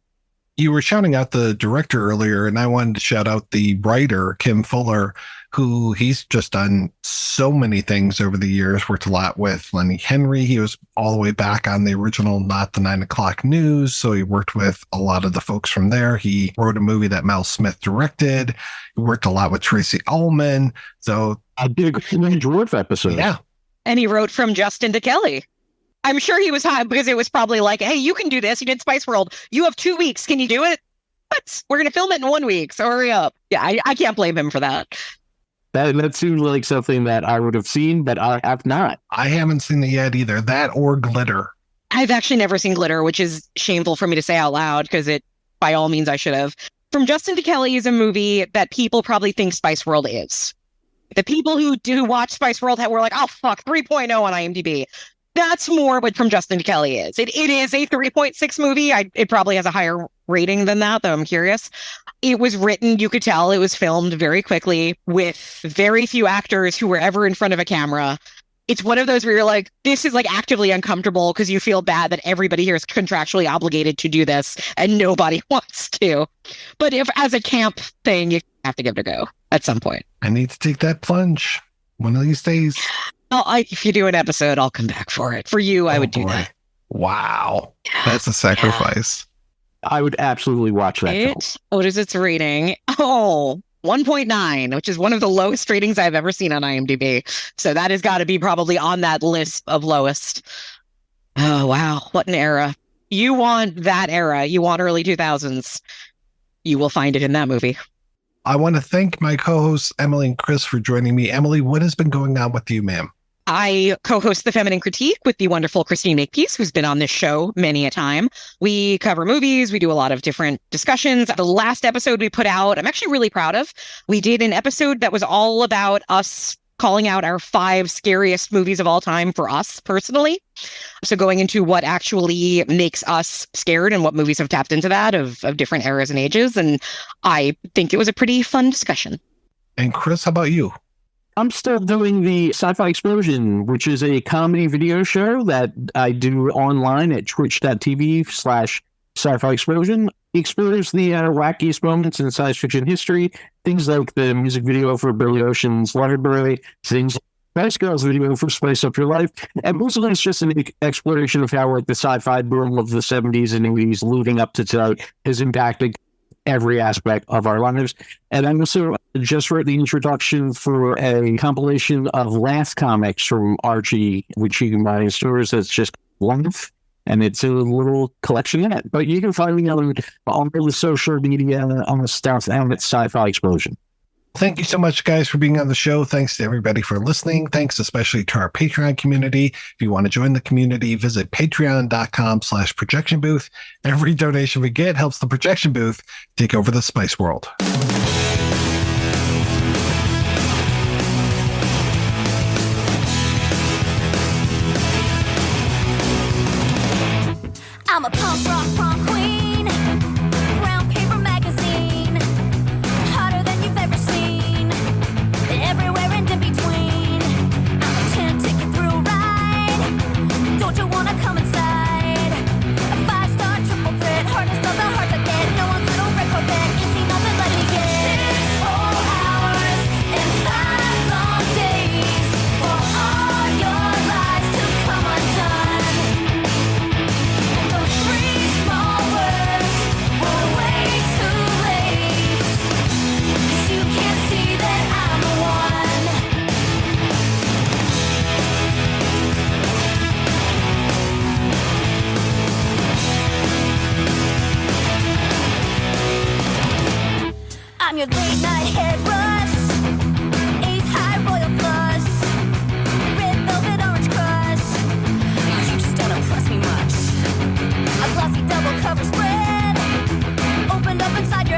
You were shouting out the director earlier, and I wanted to shout out the writer, Kim Fuller, who he's just done so many things over the years, worked a lot with Lenny Henry. He was all the way back on the original Not the 9 O'Clock News, so he worked with a lot of the folks from there. He wrote a movie that Mel Smith directed. He worked a lot with Tracy Ullman. So I did a great Dwarf episode. Yeah. And he wrote From Justin to Kelly. I'm sure he was high because it was probably like, hey, you can do this. You did Spice World. You have 2 weeks. Can you do it? What? We're going to film it in 1 week. So hurry up. Yeah, I can't blame him for that. That seems like something that I would have seen, but I have not. I haven't seen it yet either. That or Glitter. I've actually never seen Glitter, which is shameful for me to say out loud because it, by all means, I should have. From Justin to Kelly is a movie that people probably think Spice World is. The people who do watch Spice World were like, oh, fuck, 3.0 on IMDb. That's more what From Justin to Kelly is. It is a 3.6 movie. It probably has a higher rating than that, though I'm curious. It was written, you could tell it was filmed very quickly with very few actors who were ever in front of a camera. It's one of those where you're like, this is like actively uncomfortable because you feel bad that everybody here is contractually obligated to do this and nobody wants to. But if as a camp thing, you have to give it a go at some point. I need to take that plunge one of these days. If you do an episode, I'll come back for it. For you, I would do that. Wow. That's a sacrifice. I would absolutely watch that film. What is its rating? Oh, 1.9, which is one of the lowest ratings I've ever seen on IMDb. So that has got to be probably on that list of lowest. Oh, wow. What an era. You want that era. You want early 2000s. You will find it in that movie. I want to thank my co-hosts, Emily and Chris, for joining me. Emily, what has been going on with you, ma'am? I co-host The Feminine Critique with the wonderful Christine Makepeace, who's been on this show many a time. We cover movies. We do a lot of different discussions. The last episode we put out, I'm actually really proud of. We did an episode that was all about us calling out our 5 scariest movies of all time for us personally. So going into what actually makes us scared and what movies have tapped into that of different eras and ages. And I think it was a pretty fun discussion. And Chris, how about you? I'm still doing the Sci-Fi Explosion, which is a comedy video show that I do online at twitch.tv/Sci-Fi Explosion. Explores the wackiest moments in science fiction history, things like the music video for Billy Ocean's Library, things like Spice Girls video for Spice Up Your Life, and mostly it's just an exploration of how the sci-fi boom of the 70s and 80s leading up to today has impacted every aspect of our lives. And I'm also just wrote the introduction for a compilation of last comics from Archie, which you can buy in stores. That's just Life, and it's a little collection in it. But you can find me on all the social media on the stuff down at Sci-Fi Explosion. Thank you so much, guys, for being on the show. Thanks to everybody for listening. Thanks especially to our Patreon community. If you want to join the community, visit patreon.com/projection booth. Every donation we get helps the projection booth take over the Spice World. I'm a punk rock prom queen, brown paper magazine, hotter than you've ever seen, and everywhere in between. I'm a 10 ticket through ride, don't you wanna come inside? A 5-star triple threat, hardest of the hard to get, no one's little red carpet, it's nothing but me get. 6 whole hours and 5 long days for all your lives to come undone. I'm your late night head rush, Ace High Royal Flush, Red Velvet Orange Crush. You just don't impress me much. A glossy double cover spread, opened up inside your